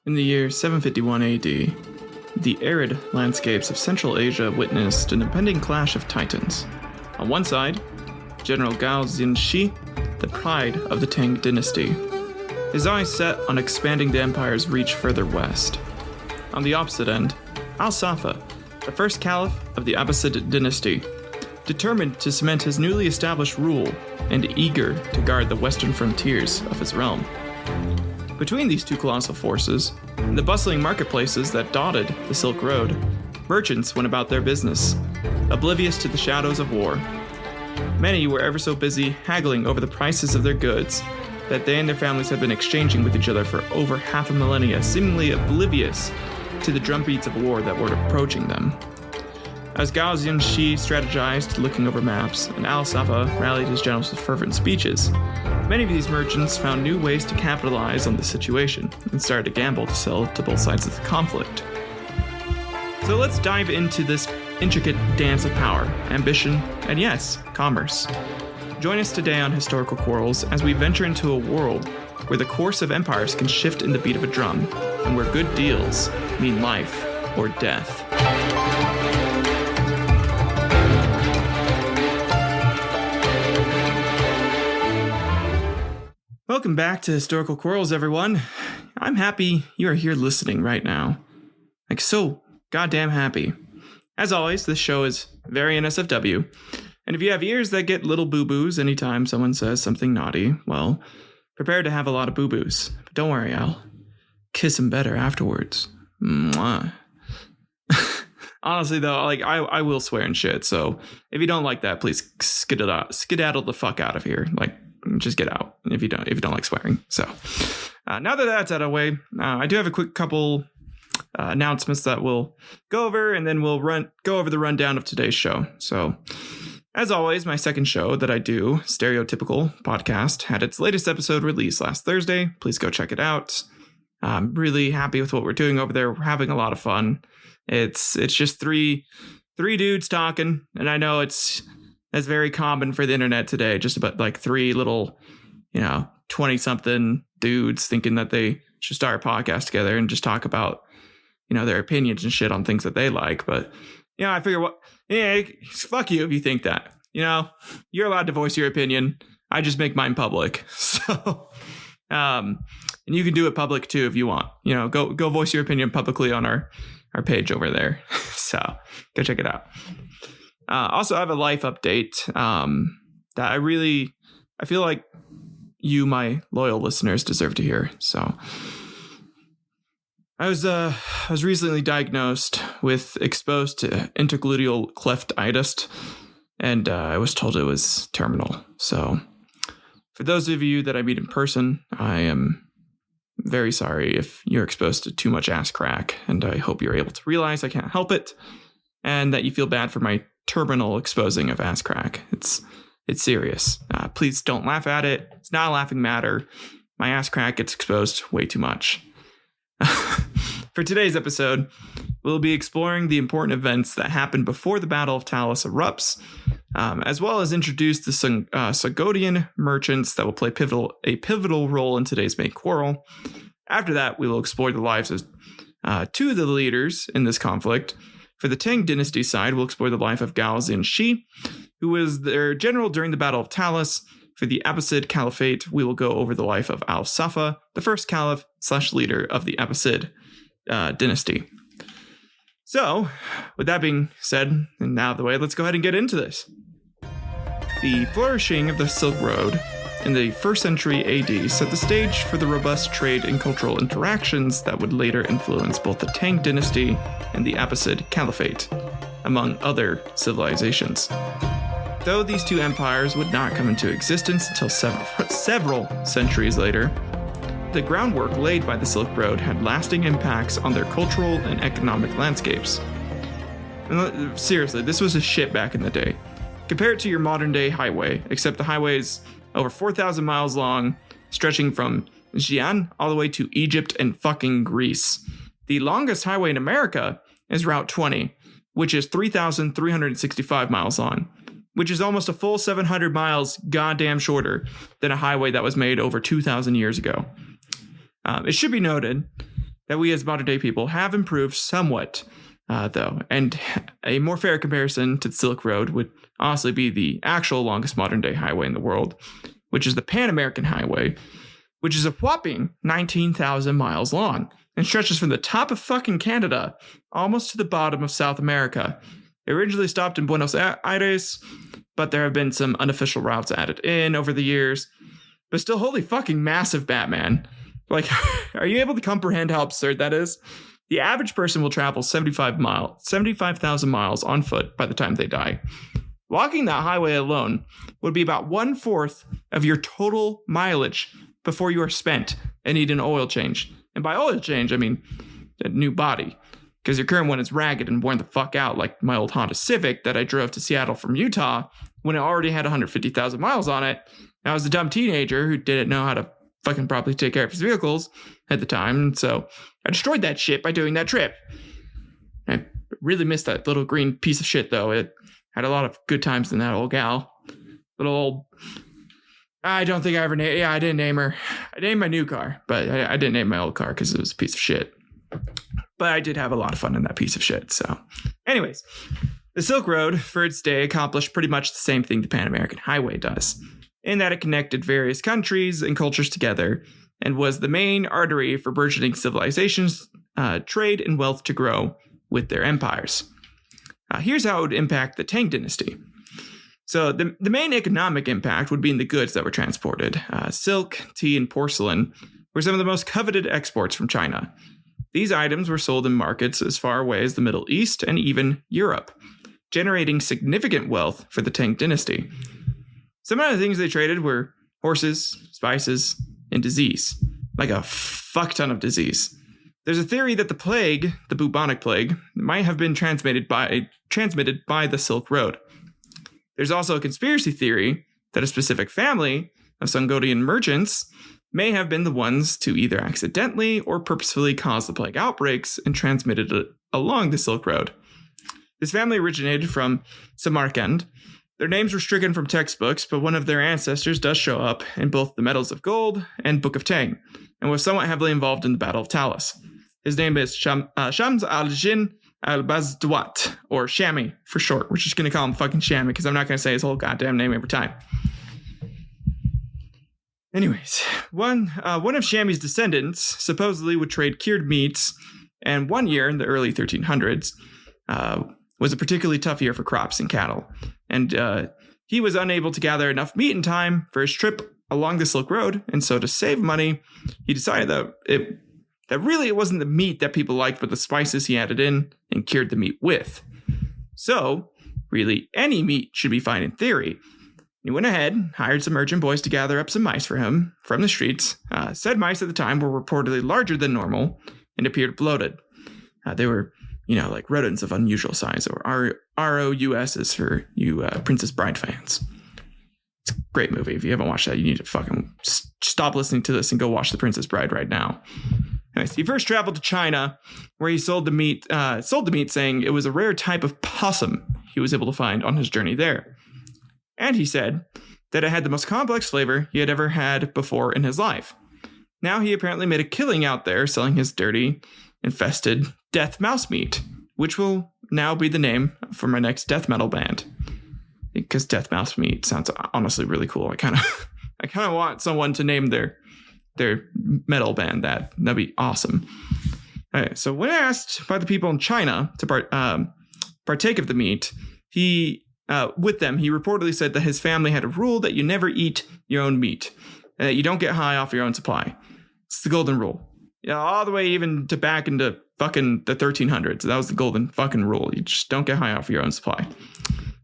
In the year 751 AD, the arid landscapes of Central Asia witnessed an impending clash of titans. On one side, General Gao Xianzhi, the pride of the Tang Dynasty, his eyes set on expanding the empire's reach further west. On the opposite end, Al-Saffah, the first caliph of the Abbasid dynasty, determined to cement his newly established rule and eager to guard the western frontiers of his realm. Between these two colossal forces, in the bustling marketplaces that dotted the Silk Road, merchants went about their business, oblivious to the shadows of war. Many were ever so busy haggling over the prices of their goods that they and their families had been exchanging with each other for over half a millennia, seemingly oblivious to the drumbeats of war that were approaching them. As Gao Xianzhi strategized, looking over maps, and Al-Saffah rallied his generals with fervent speeches, many of these merchants found new ways to capitalize on the situation and started to gamble to sell to both sides of the conflict. So let's dive into this intricate dance of power, ambition, and yes, commerce. Join us today on Historical Quarrels as we venture into a world where the course of empires can shift in the beat of a drum, and where good deals mean life or death. Welcome back to Historical Quarrels, everyone. I'm happy you are here listening right now. Like, so goddamn happy. As always, this show is very NSFW, and if you have ears that get little boo-boos anytime someone says something naughty, well, prepare to have a lot of boo-boos. But don't worry, I'll kiss him better afterwards. Mwah. Honestly, though, like I will swear and shit, so if you don't like that, please skedaddle the fuck out of here. Like, just get out if you don't like swearing. So now that that's out of the way, I do have a quick couple announcements that we'll go over, and then we'll go over the rundown of today's show. So as always, my second show that I do, Stereotypical Podcast, had its latest episode released last Thursday. Please go check it out. I'm really happy with what we're doing over there. We're having a lot of fun. It's just three dudes talking, and I know that's very common for the internet today. Just about like three little, 20-something dudes thinking that they should start a podcast together and just talk about, their opinions and shit on things that they like. But, I figure fuck you if you think that. You're allowed to voice your opinion. I just make mine public. So, and you can do it public too if you want. Go voice your opinion publicly on our page over there. So go check it out. Also, I have a life update that I feel like you, my loyal listeners, deserve to hear. So I was recently diagnosed with exposed to intergluteal cleftitis, and I was told it was terminal. So for those of you that I meet in person, I am very sorry if you're exposed to too much ass crack, and I hope you're able to realize I can't help it, and that you feel bad for my terminal exposing of ass crack. It's serious. Please don't laugh at it. It's not a laughing matter. My ass crack gets exposed way too much. For today's episode, we'll be exploring the important events that happened before the Battle of Talas erupts, as well as introduce the Sogdian merchants that will play a pivotal role in today's main quarrel. After that, we will explore the lives of two of the leaders in this conflict. For the Tang Dynasty side, we'll explore the life of Gao Xianzhi, who was their general during the Battle of Talas. For the Abbasid Caliphate, we will go over the life of Al-Saffah, the first caliph / leader of the Abbasid dynasty. So, with that being said, and now out of the way, let's go ahead and get into this. The flourishing of the Silk Road in the 1st century AD set the stage for the robust trade and cultural interactions that would later influence both the Tang Dynasty and the Abbasid Caliphate, among other civilizations. Though these two empires would not come into existence until several centuries later, the groundwork laid by the Silk Road had lasting impacts on their cultural and economic landscapes. And seriously, this was a shit back in the day. Compare it to your modern day highway, except the highway is over 4,000 miles long, stretching from Xi'an all the way to Egypt and fucking Greece. The longest highway in America is Route 20, which is 3,365 miles long, which is almost a full 700 miles goddamn shorter than a highway that was made over 2,000 years ago. It should be noted that we as modern day people have improved somewhat, though. And a more fair comparison to the Silk Road would honestly be the actual longest modern day highway in the world, which is the Pan American Highway, which is a whopping 19,000 miles long and stretches from the top of fucking Canada almost to the bottom of South America. It originally stopped in Buenos Aires, but there have been some unofficial routes added in over the years. But still, holy fucking massive, Batman. Like, are you able to comprehend how absurd that is? The average person will travel 75,000 miles on foot by the time they die. Walking that highway alone would be about 1/4 of your total mileage before you are spent and need an oil change. And by oil change, I mean a new body. Because your current one is ragged and worn the fuck out, like my old Honda Civic that I drove to Seattle from Utah when it already had 150,000 miles on it. I was a dumb teenager who didn't know how to fucking properly take care of his vehicles at the time, so I destroyed that shit by doing that trip. I really missed that little green piece of shit, though. It had a lot of good times in that old gal. Little old... I don't think I ever named... Yeah, I didn't name her. I named my new car, but I didn't name my old car because it was a piece of shit. But I did have a lot of fun in that piece of shit, so... Anyways, the Silk Road, for its day, accomplished pretty much the same thing the Pan American Highway does, in that it connected various countries and cultures together and was the main artery for burgeoning civilizations, trade, and wealth to grow with their empires. Here's how it would impact the Tang Dynasty. So the main economic impact would be in the goods that were transported. Silk, tea, and porcelain were some of the most coveted exports from China. These items were sold in markets as far away as the Middle East and even Europe, generating significant wealth for the Tang Dynasty. Some of the things they traded were horses, spices, and disease. Like a fuck ton of disease. There's a theory that the plague, the bubonic plague, might have been transmitted by the Silk Road. There's also a conspiracy theory that a specific family of Songolian merchants may have been the ones to either accidentally or purposefully cause the plague outbreaks and transmitted it along the Silk Road. This family originated from Samarkand. Their names were stricken from textbooks, but one of their ancestors does show up in both the Medals of Gold and Book of Tang, and was somewhat heavily involved in the Battle of Talas. His name is Shams al-Jin al-Bazdwat, or Shammy for short. We're just going to call him fucking Shammy because I'm not going to say his whole goddamn name every time. Anyways, one of Shammy's descendants supposedly would trade cured meats, and one year in the early 1300s was a particularly tough year for crops and cattle. And he was unable to gather enough meat in time for his trip along the Silk Road, and so to save money, he decided that it wasn't the meat that people liked, but the spices he added in and cured the meat with. So, really, any meat should be fine in theory. He went ahead, hired some urchin boys to gather up some mice for him from the streets. Said mice at the time were reportedly larger than normal and appeared bloated. They were, like rodents of unusual size, or ROUSs for you Princess Bride fans. It's a great movie. If you haven't watched that, you need to fucking stop listening to this and go watch The Princess Bride right now. Anyways, he first traveled to China, where he sold the meat, saying it was a rare type of possum he was able to find on his journey there. And he said that it had the most complex flavor he had ever had before in his life. Now he apparently made a killing out there selling his dirty, infested death mouse meat, which will now be the name for my next death metal band. Because death mouse meat sounds honestly really cool. I kind of want someone to name their metal band that. That'd be awesome. All right, so when asked by the people in China to partake of the meat, he reportedly said that his family had a rule that you never eat your own meat, and that you don't get high off your own supply. It's the golden rule. Yeah, all the way even to back into fucking the 1300s. That was the golden fucking rule. You just don't get high off your own supply.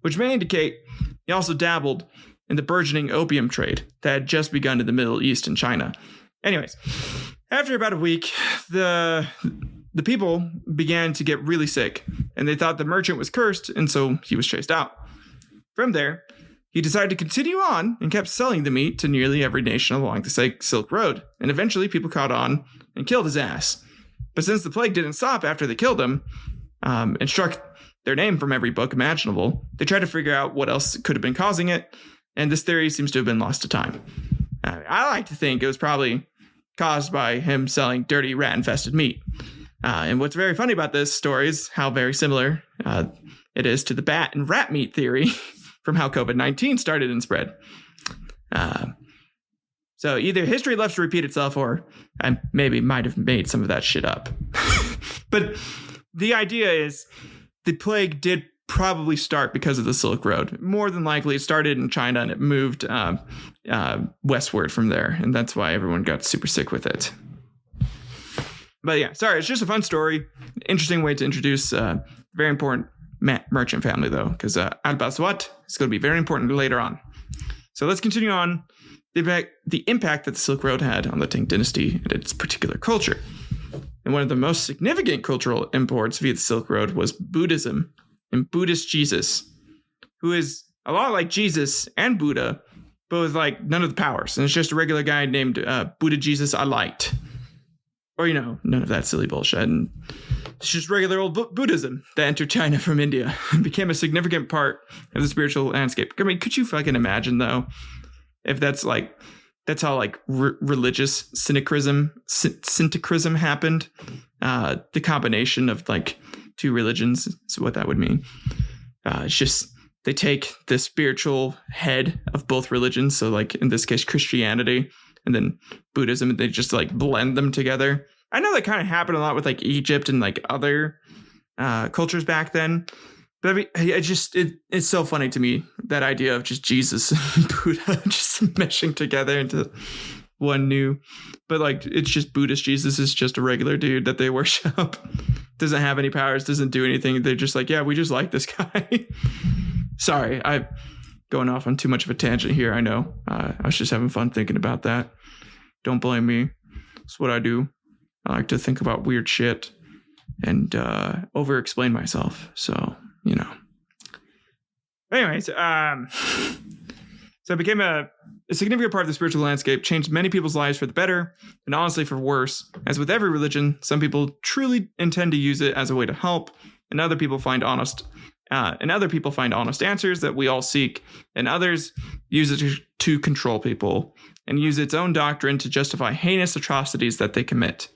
Which may indicate he also dabbled in the burgeoning opium trade that had just begun in the Middle East and China. Anyways, after about a week, the people began to get really sick, and they thought the merchant was cursed, and so he was chased out. From there, he decided to continue on and kept selling the meat to nearly every nation along the Silk Road, and eventually people caught on and killed his ass. But since the plague didn't stop after they killed him, and struck their name from every book imaginable, they tried to figure out what else could have been causing it, and this theory seems to have been lost to time. I like to think it was probably caused by him selling dirty rat-infested meat. And what's very funny about this story is how very similar it is to the bat and rat meat theory from how COVID-19 started and spread. So either history loves to repeat itself, or I maybe might have made some of that shit up. But the idea is the plague did probably start because of the Silk Road. More than likely, it started in China and it moved westward from there. And that's why everyone got super sick with it. But yeah, sorry, it's just a fun story. Interesting way to introduce a very important merchant family, though, because Al-Saffah is going to be very important later on. So let's continue on the impact that the Silk Road had on the Tang Dynasty and its particular culture. And one of the most significant cultural imports via the Silk Road was Buddhism and Buddhist Jesus, who is a lot like Jesus and Buddha, but with like none of the powers. And it's just a regular guy named Buddha Jesus I liked. Or, none of that silly bullshit. And it's just regular old Buddhism that entered China from India and became a significant part of the spiritual landscape. I mean, could you fucking imagine, though, if that's how religious syncretism happened? The combination of like two religions is what that would mean. It's just they take the spiritual head of both religions. So like in this case, Christianity and then Buddhism, and they just like blend them together. I know that kind of happened a lot with like Egypt and like other cultures back then. But I mean, it's so funny to me, that idea of just Jesus and Buddha just meshing together into one new. But like, it's just Buddhist Jesus is just a regular dude that they worship. Doesn't have any powers, doesn't do anything. They're just like, yeah, we just like this guy. Sorry, I'm going off on too much of a tangent here. I know. I was just having fun thinking about that. Don't blame me. It's what I do. I like to think about weird shit and over-explain myself. So, Anyways, so it became a significant part of the spiritual landscape, changed many people's lives for the better, and honestly for worse. As with every religion, some people truly intend to use it as a way to help, and other people find honest answers that we all seek, and others use it to control people and use its own doctrine to justify heinous atrocities that they commit.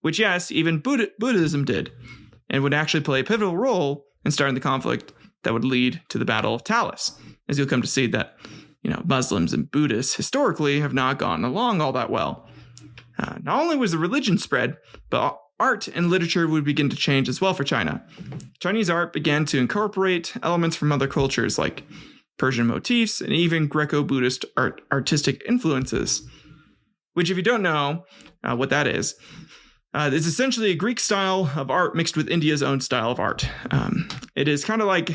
Which, yes, even Buddhism did, and would actually play a pivotal role in starting the conflict that would lead to the Battle of Talas, as you'll come to see that, Muslims and Buddhists historically have not gone along all that well. Not only was the religion spread, but art and literature would begin to change as well for China. Chinese art began to incorporate elements from other cultures like Persian motifs and even Greco-Buddhist artistic influences. Which, if you don't know what that is, it's essentially a Greek style of art mixed with India's own style of art. It is kind of like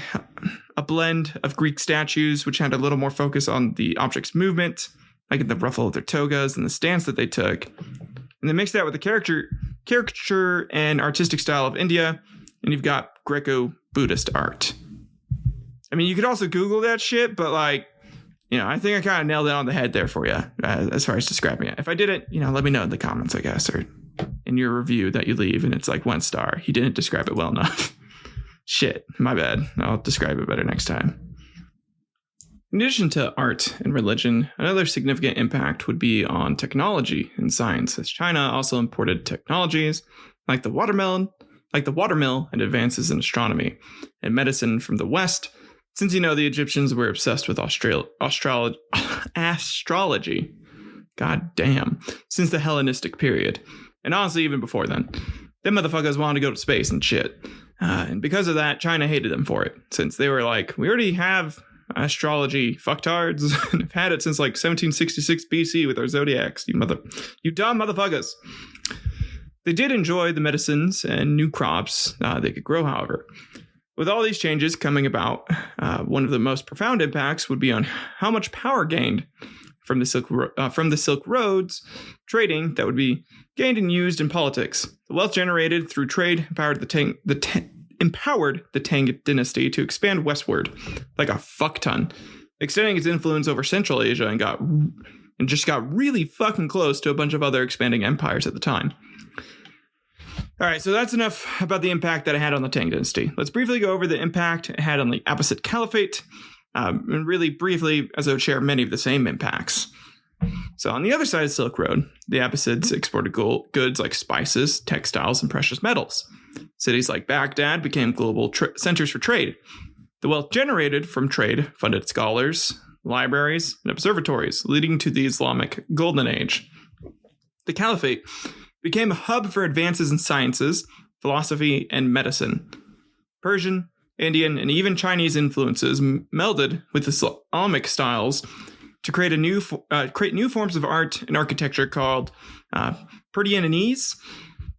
a blend of Greek statues, which had a little more focus on the object's movement, like in the ruffle of their togas and the stance that they took. And then mix that with the caricature and artistic style of India, and you've got Greco-Buddhist art. I mean, you could also Google that shit, but like, I think I kind of nailed it on the head there for you as far as describing it. If I didn't, let me know in the comments, I guess, or in your review that you leave and it's like 1 star. He didn't describe it well enough. Shit, my bad. I'll describe it better next time. In addition to art and religion, another significant impact would be on technology and science, as China also imported technologies like the watermill and advances in astronomy and medicine from the West, since the Egyptians were obsessed with astrology. God damn. Since the Hellenistic period. And honestly, even before then. Them motherfuckers wanted to go to space and shit. And because of that, China hated them for it. Since they were like, we already have astrology fucktards and have had it since like 1766 BC with our zodiacs. You dumb motherfuckers. They did enjoy the medicines and new crops they could grow, however. With all these changes coming about, one of the most profound impacts would be on how much power gained from the Silk Roads trading that would be gained and used in politics. The wealth generated through trade empowered the Tang Dynasty to expand westward like a fuck ton, extending its influence over Central Asia and just got really fucking close to a bunch of other expanding empires at the time. All right, so that's enough about the impact that it had on the Tang Dynasty. Let's briefly go over the impact it had on the Abbasid Caliphate, and really briefly, as I would share many of the same impacts. So on the other side of the Silk Road, the Abbasids exported goods like spices, textiles, and precious metals. Cities like Baghdad became global centers for trade. The wealth generated from trade funded scholars, libraries, and observatories, leading to the Islamic Golden Age. The Caliphate became a hub for advances in sciences, philosophy, and medicine. Persian, Indian, and even Chinese influences melded with Islamic styles to create new forms of art and architecture called Persianese,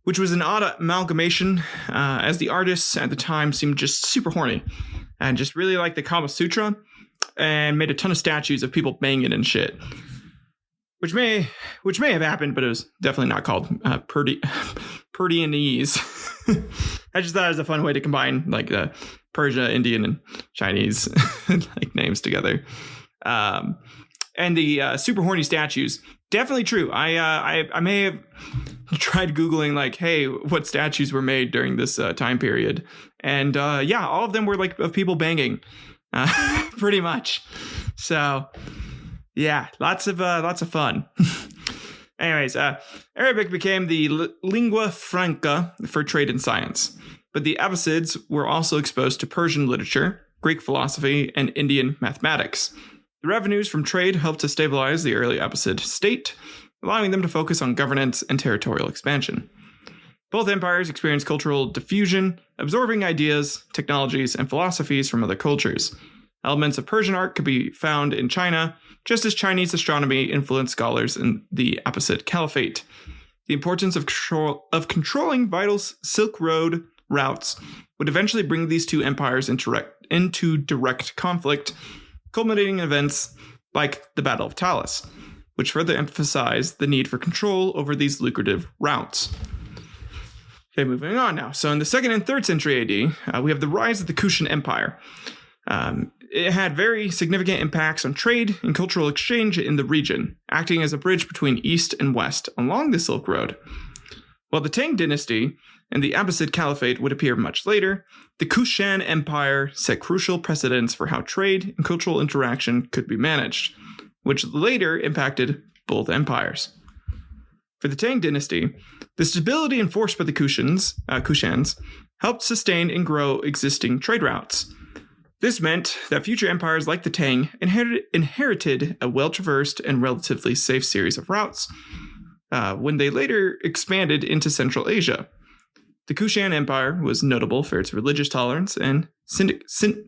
which was an odd amalgamation, as the artists at the time seemed just super horny and just really liked the Kama Sutra and made a ton of statues of people banging and shit, which may have happened, but it was definitely not called Persianese. I just thought it was a fun way to combine like the Persia, Indian, and Chinese like names together. And the super horny statues, definitely true. I may have tried Googling like, hey, what statues were made during this time period, and yeah, all of them were like of people banging, pretty much. So yeah, lots of fun. Anyways, Arabic became the lingua franca for trade and science, but the Abbasids were also exposed to Persian literature, Greek philosophy, and Indian mathematics. The revenues from trade helped to stabilize the early Abbasid state, allowing them to focus on governance and territorial expansion. Both empires experienced cultural diffusion, absorbing ideas, technologies, and philosophies from other cultures. Elements of Persian art could be found in China, just as Chinese astronomy influenced scholars in the Abbasid Caliphate. The importance of controlling vital Silk Road routes would eventually bring these two empires into direct conflict, culminating in events like the Battle of Talas, which further emphasized the need for control over these lucrative routes. Okay, moving on now. So in the 2nd and 3rd century AD, we have the rise of the Kushan Empire. It had very significant impacts on trade and cultural exchange in the region, acting as a bridge between East and West along the Silk Road. While the Tang Dynasty and the Abbasid Caliphate would appear much later, the Kushan Empire set crucial precedents for how trade and cultural interaction could be managed, which later impacted both empires. For the Tang Dynasty, the stability enforced by the Kushans helped sustain and grow existing trade routes. This meant that future empires like the Tang inherited a well-traversed and relatively safe series of routes when they later expanded into Central Asia. The Kushan Empire was notable for its religious tolerance and syncretism.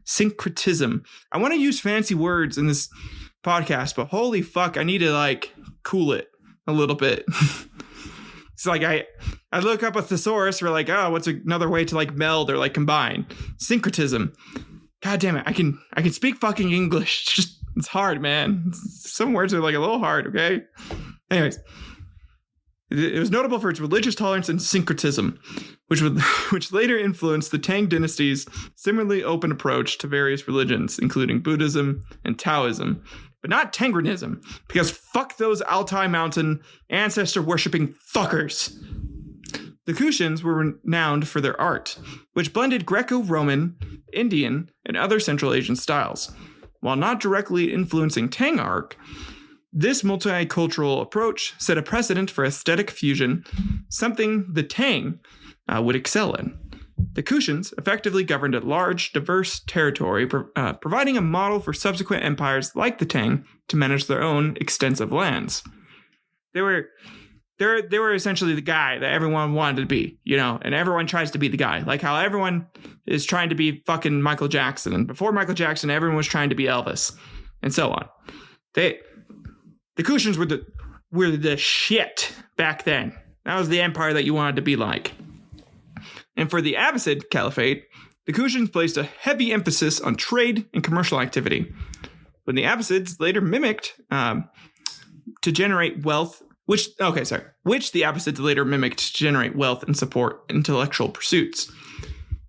Syncretism. I want to use fancy words in this podcast, but holy fuck, I need to like cool it a little bit. It's like I look up a thesaurus for like, oh, what's another way to like meld or like combine? Syncretism. God damn it, I can speak fucking English. It's hard, man. Some words are like a little hard, okay? Anyways, it was notable for its religious tolerance and syncretism, which later influenced the Tang Dynasty's similarly open approach to various religions, including Buddhism and Taoism, but not Tangrenism, because fuck those Altai Mountain ancestor-worshipping fuckers. The Kushans were renowned for their art, which blended Greco-Roman, Indian, and other Central Asian styles. While not directly influencing Tang art, this multicultural approach set a precedent for aesthetic fusion, something the Tang would excel in. The Kushans effectively governed a large, diverse territory, providing a model for subsequent empires like the Tang to manage their own extensive lands. They were essentially the guy that everyone wanted to be, you know, and everyone tries to be the guy. Like how everyone is trying to be fucking Michael Jackson, and before Michael Jackson, everyone was trying to be Elvis, and so on. The Kushans were the shit back then. That was the empire that you wanted to be like. And for the Abbasid Caliphate, the Kushans placed a heavy emphasis on trade and commercial activity. When the Abbasids later mimicked to generate wealth, which the Abbasids later mimicked to generate wealth and support intellectual pursuits.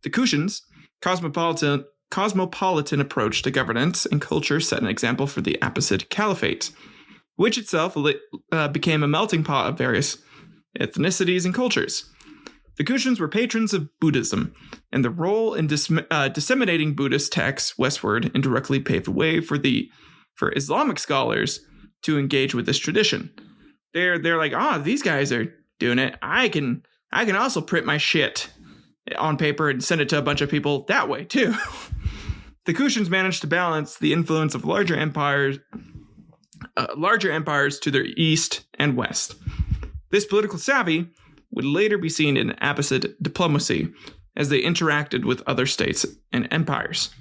The Kushans' cosmopolitan approach to governance and culture set an example for the Abbasid Caliphate, which itself became a melting pot of various ethnicities and cultures. The Kushans were patrons of Buddhism, and the role in disseminating Buddhist texts westward indirectly paved the way for Islamic scholars to engage with this tradition. They're like, these guys are doing it. I can also print my shit on paper and send it to a bunch of people that way too. The Kushans managed to balance the influence of larger empires to their east and west. This political savvy would later be seen in Abbasid diplomacy as they interacted with other states and empires.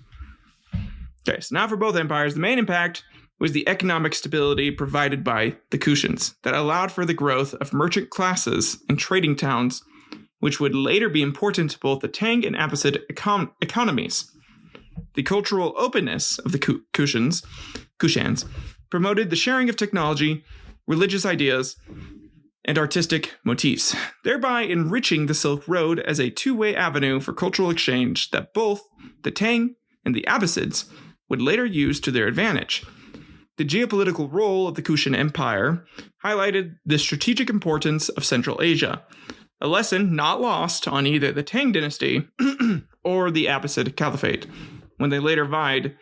Okay, so now for both empires, the main impact was the economic stability provided by the Kushans that allowed for the growth of merchant classes and trading towns, which would later be important to both the Tang and Abbasid economies. The cultural openness of the Kushans promoted the sharing of technology, religious ideas, and artistic motifs, thereby enriching the Silk Road as a two-way avenue for cultural exchange that both the Tang and the Abbasids would later use to their advantage. The geopolitical role of the Kushan Empire highlighted the strategic importance of Central Asia, a lesson not lost on either the Tang Dynasty or the Abbasid Caliphate, when they later vied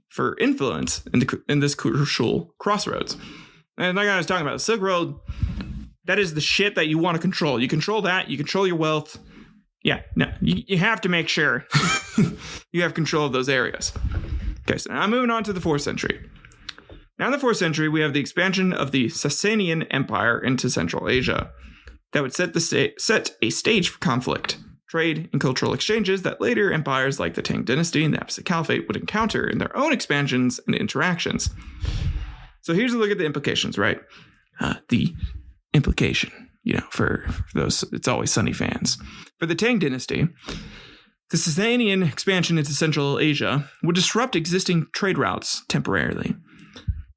for influence in this crucial crossroads. And like I was talking about, the Silk Road, that is the shit that you want to control. You control that, you control your wealth. Yeah, no, you have to make sure you have control of those areas. Okay, so now moving on to the 4th century. Now in the 4th century, we have the expansion of the Sasanian Empire into Central Asia that would set a stage for conflict, trade, and cultural exchanges that later empires like the Tang Dynasty and the Abbasid Caliphate would encounter in their own expansions and interactions. So here's a look at the implications, right? The implication, for those It's Always Sunny fans. For the Tang Dynasty, the Sasanian expansion into Central Asia would disrupt existing trade routes temporarily.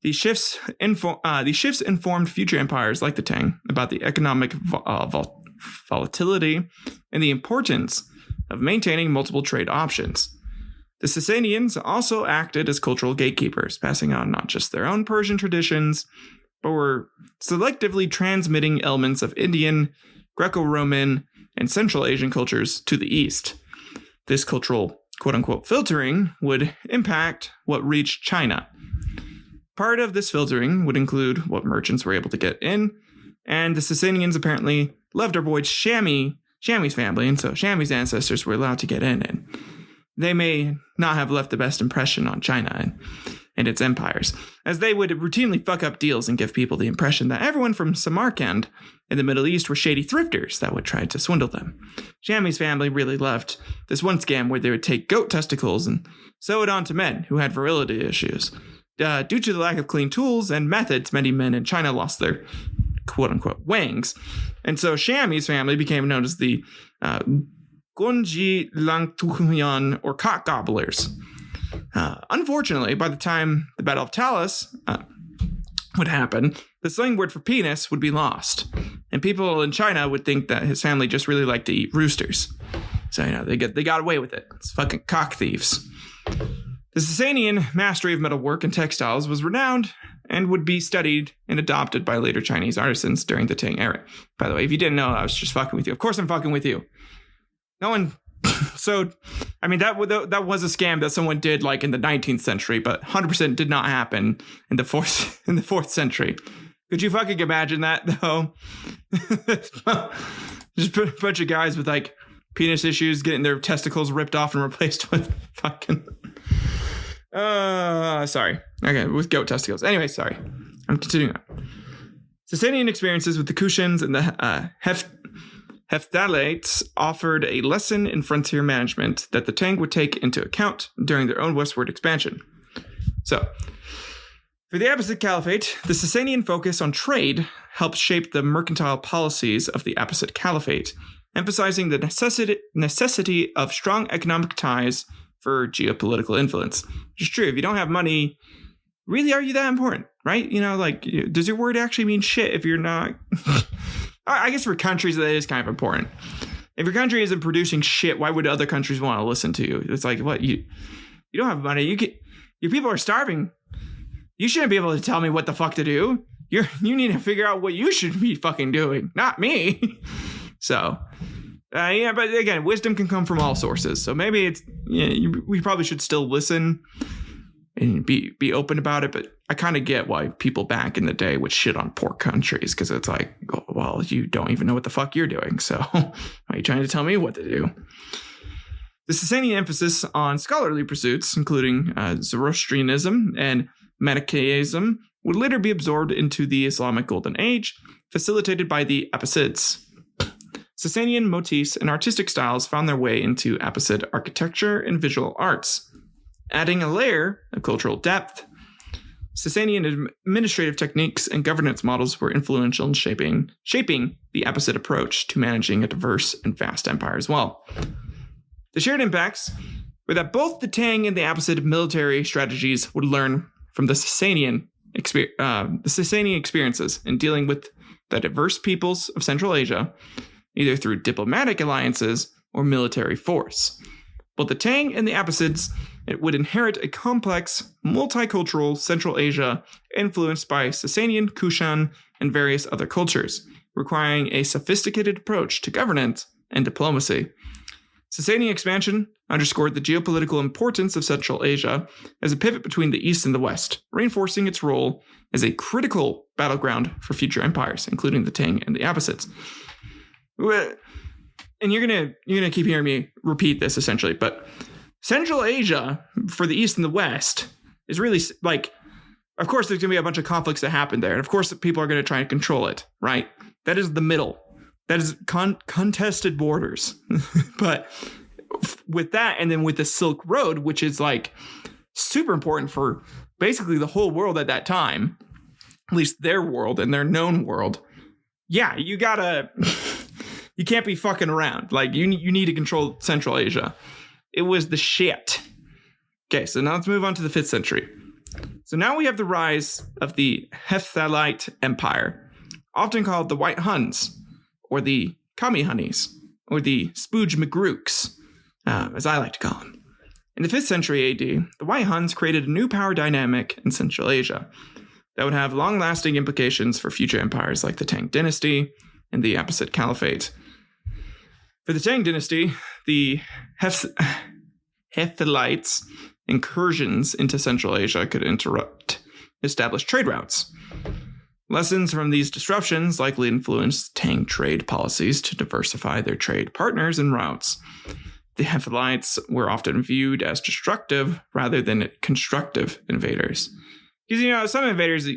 These shifts informed future empires like the Tang about the economic volatility and the importance of maintaining multiple trade options. The Sasanians also acted as cultural gatekeepers, passing on not just their own Persian traditions, but were selectively transmitting elements of Indian, Greco-Roman, and Central Asian cultures to the East. This cultural, quote-unquote, filtering would impact what reached China. Part of this filtering would include what merchants were able to get in, and the Sasanians apparently loved our boy Shammy's family, and so Shammy's ancestors were allowed to get in, and they may not have left the best impression on China and its empires, as they would routinely fuck up deals and give people the impression that everyone from Samarkand in the Middle East were shady thrifters that would try to swindle them. Shammy's family really loved this one scam where they would take goat testicles and sew it onto men who had virility issues. Due to the lack of clean tools and methods, many men in China lost their quote-unquote wangs. And so Shammy's family became known as the Gonji Langtuyan, or cock gobblers. Unfortunately, by the time the Battle of Talas would happen, the slang word for penis would be lost. And people in China would think that his family just really liked to eat roosters. So, they got away with it. It's fucking cock thieves. The Sasanian mastery of metalwork and textiles was renowned and would be studied and adopted by later Chinese artisans during the Tang era. By the way, if you didn't know, I was just fucking with you. Of course I'm fucking with you. No one... So, that was a scam that someone did like in the 19th century, but 100% did not happen in the 4th century. Could you fucking imagine that, though? Just a bunch of guys with like penis issues getting their testicles ripped off and replaced with fucking... sorry. Okay, with goat testicles. Anyway, sorry. I'm continuing on. Sasanian experiences with the Kushans and the Hephthalites offered a lesson in frontier management that the Tang would take into account during their own westward expansion. So, for the Abbasid Caliphate, the Sasanian focus on trade helped shape the mercantile policies of the Abbasid Caliphate, emphasizing the necessity of strong economic ties for geopolitical influence. Which is true. If you don't have money, really are you that important, right? Does your word actually mean shit if you're not... I guess for countries that is kind of important. If your country isn't producing shit, why would other countries want to listen to you? It's like, what, you don't have money. Your people are starving. You shouldn't be able to tell me what the fuck to do. You need to figure out what you should be fucking doing, not me. So, Yeah, but again, wisdom can come from all sources. So maybe it's we probably should still listen and be open about it. But I kind of get why people back in the day would shit on poor countries, because it's like, oh, well, you don't even know what the fuck you're doing. So why are you trying to tell me what to do? The Sasanian emphasis on scholarly pursuits, including Zoroastrianism and Manichaeism, would later be absorbed into the Islamic Golden Age, facilitated by the Abbasids. Sasanian motifs and artistic styles found their way into Abbasid architecture and visual arts, adding a layer of cultural depth. Sasanian administrative techniques and governance models were influential in shaping the Abbasid approach to managing a diverse and vast empire as well. The shared impacts were that both the Tang and the Abbasid military strategies would learn from the Sasanian experiences in dealing with the diverse peoples of Central Asia, either through diplomatic alliances or military force. Both the Tang and the Abbasids would inherit a complex, multicultural Central Asia influenced by Sasanian, Kushan, and various other cultures, requiring a sophisticated approach to governance and diplomacy. Sasanian expansion underscored the geopolitical importance of Central Asia as a pivot between the East and the West, reinforcing its role as a critical battleground for future empires, including the Tang and the Abbasids. And you're gonna keep hearing me repeat this essentially, but Central Asia for the East and the West is really like, of course, there's gonna be a bunch of conflicts that happen there, and of course, people are gonna try and control it, right? That is the middle. That is contested borders. But with that, and then with the Silk Road, which is like super important for basically the whole world at that time, at least their world and their known world. Yeah, you can't be fucking around. Like you need to control Central Asia. It was the shit. Okay, so now let's move on to the 5th century. So now we have the rise of the Hephthalite Empire, often called the White Huns, or the Kami-Hunis, or the Spooge McGrooks, as I like to call them. In the 5th century AD, the White Huns created a new power dynamic in Central Asia that would have long-lasting implications for future empires like the Tang Dynasty and the Abbasid Caliphate. For the Tang Dynasty, the Hephthalites' incursions into Central Asia could interrupt established trade routes. Lessons from these disruptions likely influenced Tang trade policies to diversify their trade partners and routes. The Hephthalites were often viewed as destructive rather than constructive invaders. Because, some invaders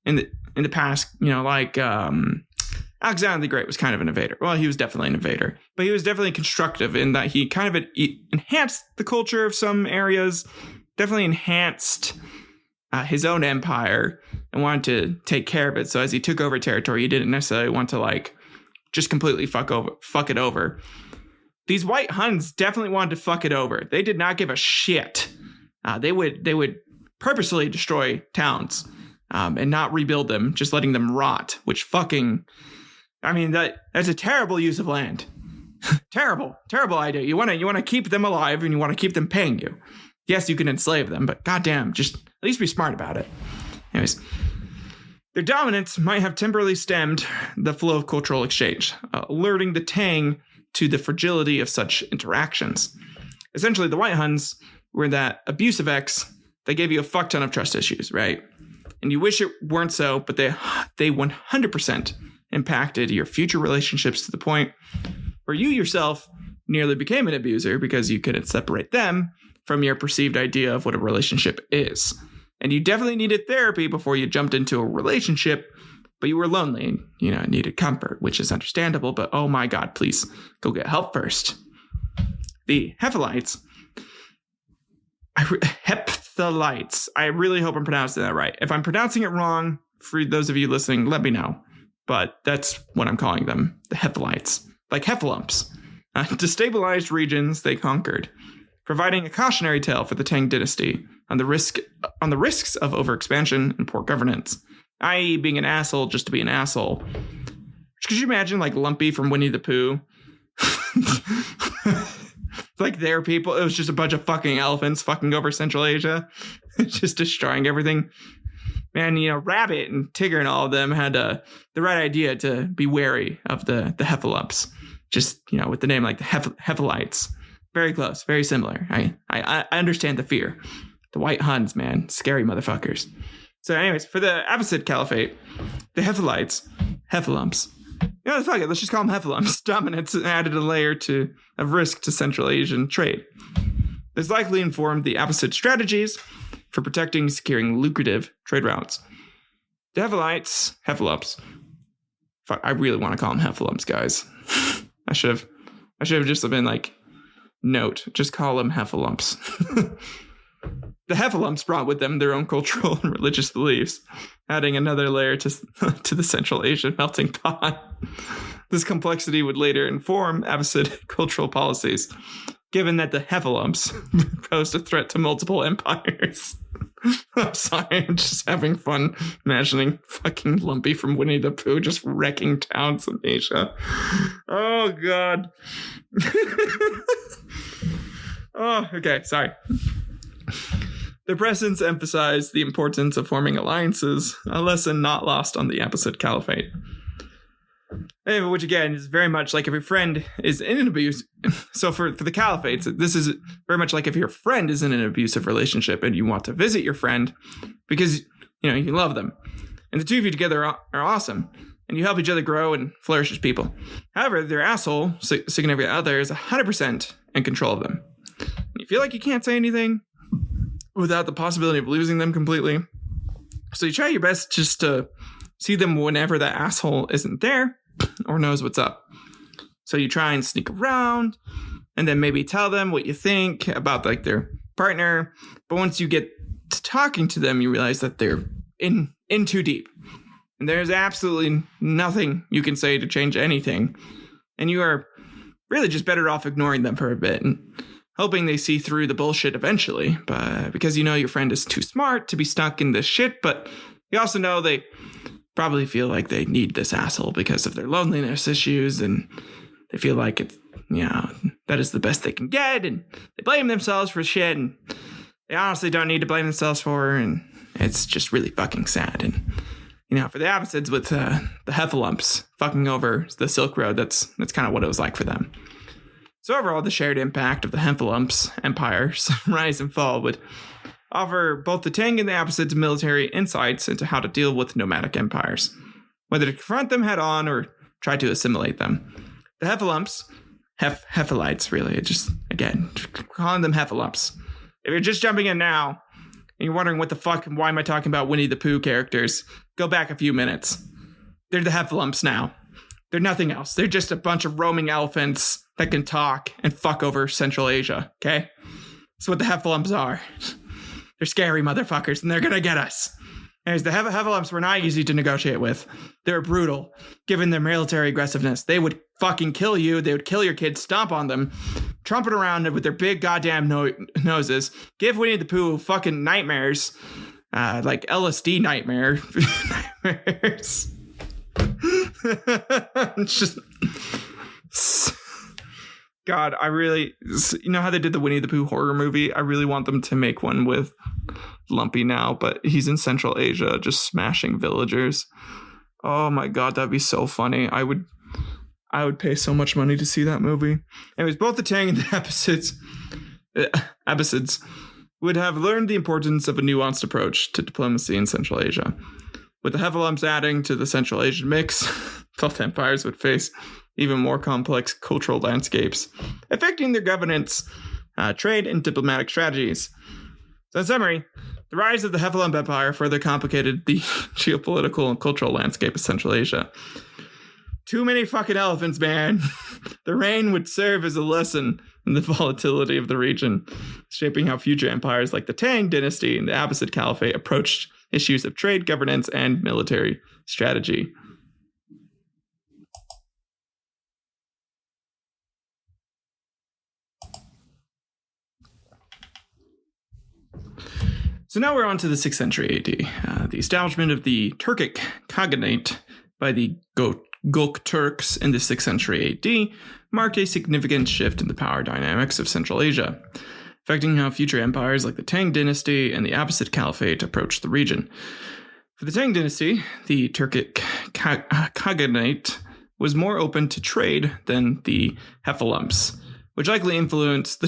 in the past, like Alexander the Great was kind of an invader. Well, he was definitely an invader, but he was definitely constructive in that he kind of enhanced the culture of some areas, definitely enhanced his own empire and wanted to take care of it. So as he took over territory, he didn't necessarily want to just completely fuck it over. These White Huns definitely wanted to fuck it over. They did not give a shit. They would purposely destroy towns and not rebuild them, just letting them rot. Which that's a terrible use of land. terrible idea. You want to keep them alive and you want to keep them paying you. Yes, you can enslave them, but goddamn, just at least be smart about it. Anyways, their dominance might have temporarily stemmed the flow of cultural exchange, alerting the Tang to the fragility of such interactions. Essentially, the White Huns were that abusive ex. They gave you a fuck ton of trust issues, right? And you wish it weren't so, but they 100% impacted your future relationships to the point where you yourself nearly became an abuser because you couldn't separate them from your perceived idea of what a relationship is. And you definitely needed therapy before you jumped into a relationship, but you were lonely and, needed comfort, which is understandable, but oh my God, please go get help first. The Hephthalites, I really hope I'm pronouncing that right. If I'm pronouncing it wrong, for those of you listening, let me know. But that's what I'm calling them, the Hephthalites, like heffalumps. Destabilized regions they conquered, providing a cautionary tale for the Tang Dynasty on the risks of overexpansion and poor governance, i.e. being an asshole just to be an asshole. Could you imagine Lumpy from Winnie the Pooh? Their people, it was just a bunch of fucking elephants fucking over Central Asia, just destroying everything. Man, Rabbit and Tigger and all of them had the right idea to be wary of the heffalumps. just, with the name like the Hephalites. Very close, very similar. I understand the fear. The White Huns, man, scary motherfuckers. So anyways, for the Abbasid Caliphate, the Hephalites, Hephalumps, fuck it, let's just call them Hephalumps. Dominance added a layer of risk to Central Asian trade. This likely informed the Abbasid strategies for protecting and securing lucrative trade routes. The Hephalumps. Fuck, I really want to call them Hephalumps, guys. I should have just been like, note, just call them Hephalumps. The Hephalumps brought with them their own cultural and religious beliefs, adding another layer to the Central Asian melting pot. This complexity would later inform Abbasid cultural policies, given that the Hephalumps posed a threat to multiple empires. I'm sorry, I'm just having fun imagining fucking Lumpy from Winnie the Pooh just wrecking towns in Asia. Oh, God. Oh, okay, sorry. Their presence emphasized the importance of forming alliances, a lesson not lost on the Abbasid Caliphate. Which again is very much like if your friend is in an abuse. So for the caliphates, this is very much like if your friend is in an abusive relationship and you want to visit your friend because you love them, and the two of you together are awesome, and you help each other grow and flourish as people. However, their asshole significant other is 100% in control of them. You feel like you can't say anything without the possibility of losing them completely. So you try your best just to see them whenever that asshole isn't there or knows what's up. So you try and sneak around and then maybe tell them what you think about like their partner. But once you get to talking to them, you realize that they're in too deep. And there's absolutely nothing you can say to change anything. And you are really just better off ignoring them for a bit and hoping they see through the bullshit eventually. But because your friend is too smart to be stuck in this shit, but you also know they probably feel like they need this asshole because of their loneliness issues, and they feel like it's, that is the best they can get, and they blame themselves for shit, and they honestly don't need to blame themselves for, and it's just really fucking sad. And for the Abbasids with the Hephalumps fucking over the Silk Road, that's kind of what it was like for them. So overall, the shared impact of the Hephalumps empire's rise and fall would offer both the Tang and the Abbasids military insights into how to deal with nomadic empires, whether to confront them head on or try to assimilate them. The Hephalumps, Hephalites really, just again, calling them Hephalumps. If you're just jumping in now and you're wondering what the fuck and why am I talking about Winnie the Pooh characters, go back a few minutes. They're the Hephalumps now. They're nothing else. They're just a bunch of roaming elephants that can talk and fuck over Central Asia, okay? That's what the Hephalumps are. They're scary motherfuckers, and they're gonna get us. Anyways, the Hephalumps were not easy to negotiate with. They were brutal, given their military aggressiveness. They would fucking kill you. They would kill your kids, stomp on them, trumpet around with their big goddamn noses, give Winnie the Pooh fucking nightmares, like LSD nightmares. It's just... God, I really... how they did the Winnie the Pooh horror movie? I really want them to make one with Lumpy now, but he's in Central Asia just smashing villagers. Oh my God, that'd be so funny. I would pay so much money to see that movie. Anyways, both the Tang and the Abbasids would have learned the importance of a nuanced approach to diplomacy in Central Asia. With the Hephalumps adding to the Central Asian mix, both empires would face even more complex cultural landscapes, affecting their governance, trade, and diplomatic strategies. So in summary, the rise of the Hephalump Empire further complicated the geopolitical and cultural landscape of Central Asia. Too many fucking elephants, man. The reign would serve as a lesson in the volatility of the region, shaping how future empires like the Tang Dynasty and the Abbasid Caliphate approached issues of trade, governance, and military strategy. So now we're on to the 6th century AD. The establishment of the Turkic Khaganate by the Gök Turks in the 6th century AD marked a significant shift in the power dynamics of Central Asia, affecting how future empires like the Tang Dynasty and the Abbasid Caliphate approached the region. For the Tang Dynasty, the Turkic Khaganate was more open to trade than the Heffalumps, which likely influenced the...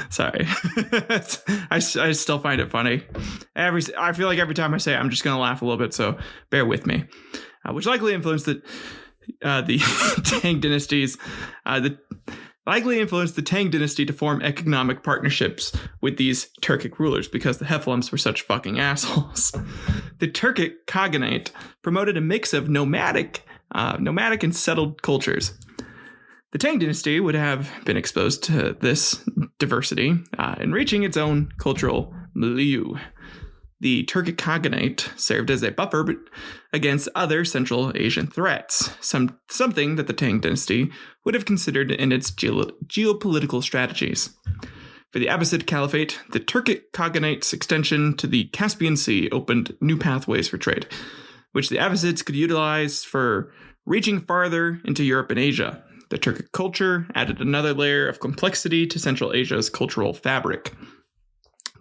Sorry. I still find it funny. I feel like every time I say it, I'm just going to laugh a little bit, so bear with me. Which likely influenced the Tang dynasties. Likely influenced the Tang dynasty to form economic partnerships with these Turkic rulers because the Heffalumps were such fucking assholes. The Turkic Khaganate promoted a mix of nomadic and settled cultures. The Tang dynasty would have been exposed to this diversity, enriching its own cultural milieu. The Turkic Khaganate served as a buffer against other Central Asian threats, something that the Tang dynasty would have considered in its geopolitical strategies. For the Abbasid Caliphate, the Turkic Khaganate's extension to the Caspian Sea opened new pathways for trade, which the Abbasids could utilize for reaching farther into Europe and Asia. The Turkic culture added another layer of complexity to Central Asia's cultural fabric.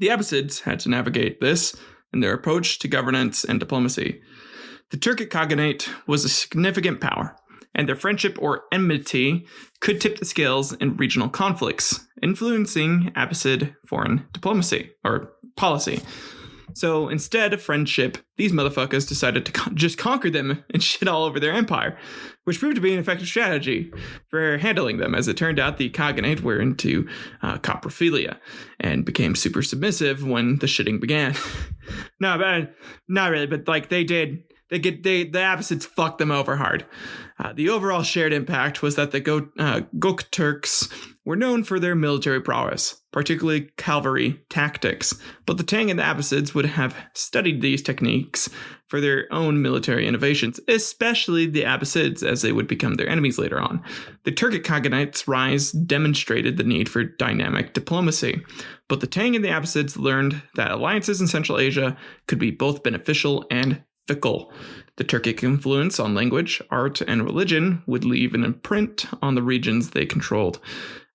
The Abbasids had to navigate this in their approach to governance and diplomacy. The Turkic Khaganate was a significant power, and their friendship or enmity could tip the scales in regional conflicts, influencing Abbasid foreign diplomacy or policy. So instead of friendship, these motherfuckers decided to just conquer them and shit all over their empire, which proved to be an effective strategy for handling them. As it turned out, the Khaganate were into coprophilia and became super submissive when the shitting began. Not really, but like they did. The Abbasids fucked them over hard. The overall shared impact was that the Gok Turks were known for their military prowess, particularly cavalry tactics, but the Tang and the Abbasids would have studied these techniques for their own military innovations, especially the Abbasids, as they would become their enemies later on. The Turkic Khaganate's rise demonstrated the need for dynamic diplomacy, but the Tang and the Abbasids learned that alliances in Central Asia could be both beneficial and fickle. The Turkic influence on language, art, and religion would leave an imprint on the regions they controlled,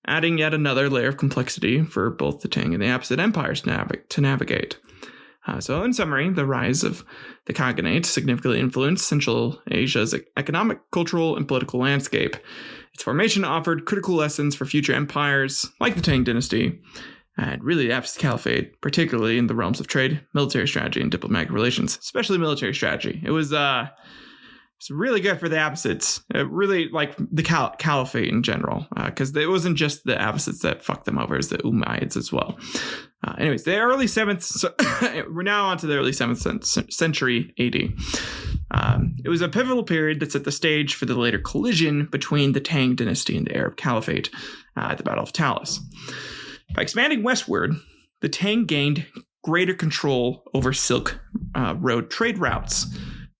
adding yet another layer of complexity for both the Tang and the Abbasid empires to navigate. So in summary, the rise of the Khaganate significantly influenced Central Asia's economic, cultural, and political landscape. Its formation offered critical lessons for future empires like the Tang Dynasty, and really the Abbasid Caliphate, particularly in the realms of trade, military strategy, and diplomatic relations, especially military strategy. It was it's really good for the Abbasids, really like the Caliphate in general, because it wasn't just the Abbasids that fucked them over, it was the Umayyads as well. Anyways, the early 7th, so we're now on to the early 7th century AD. It was a pivotal period that set the stage for the later collision between the Tang Dynasty and the Arab Caliphate at the Battle of Talas. By expanding westward, the Tang gained greater control over Silk Road trade routes,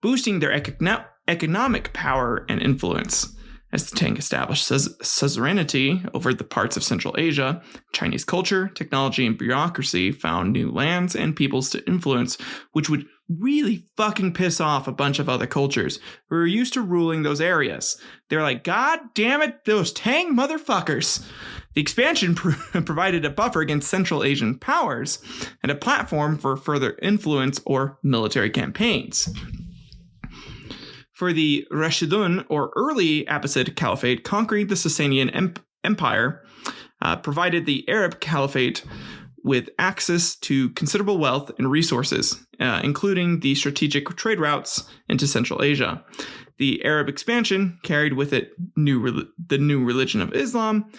boosting their economic power and influence. As the Tang established suzerainty over the parts of Central Asia, Chinese culture, technology, and bureaucracy found new lands and peoples to influence, which would really fucking piss off a bunch of other cultures who were used to ruling those areas. They're like, God damn it, those Tang motherfuckers. The expansion provided a buffer against Central Asian powers and a platform for further influence or military campaigns. For the Rashidun, or early Abbasid Caliphate, conquering the Sasanian Empire provided the Arab Caliphate with access to considerable wealth and resources, including the strategic trade routes into Central Asia. The Arab expansion carried with it the new religion of Islam,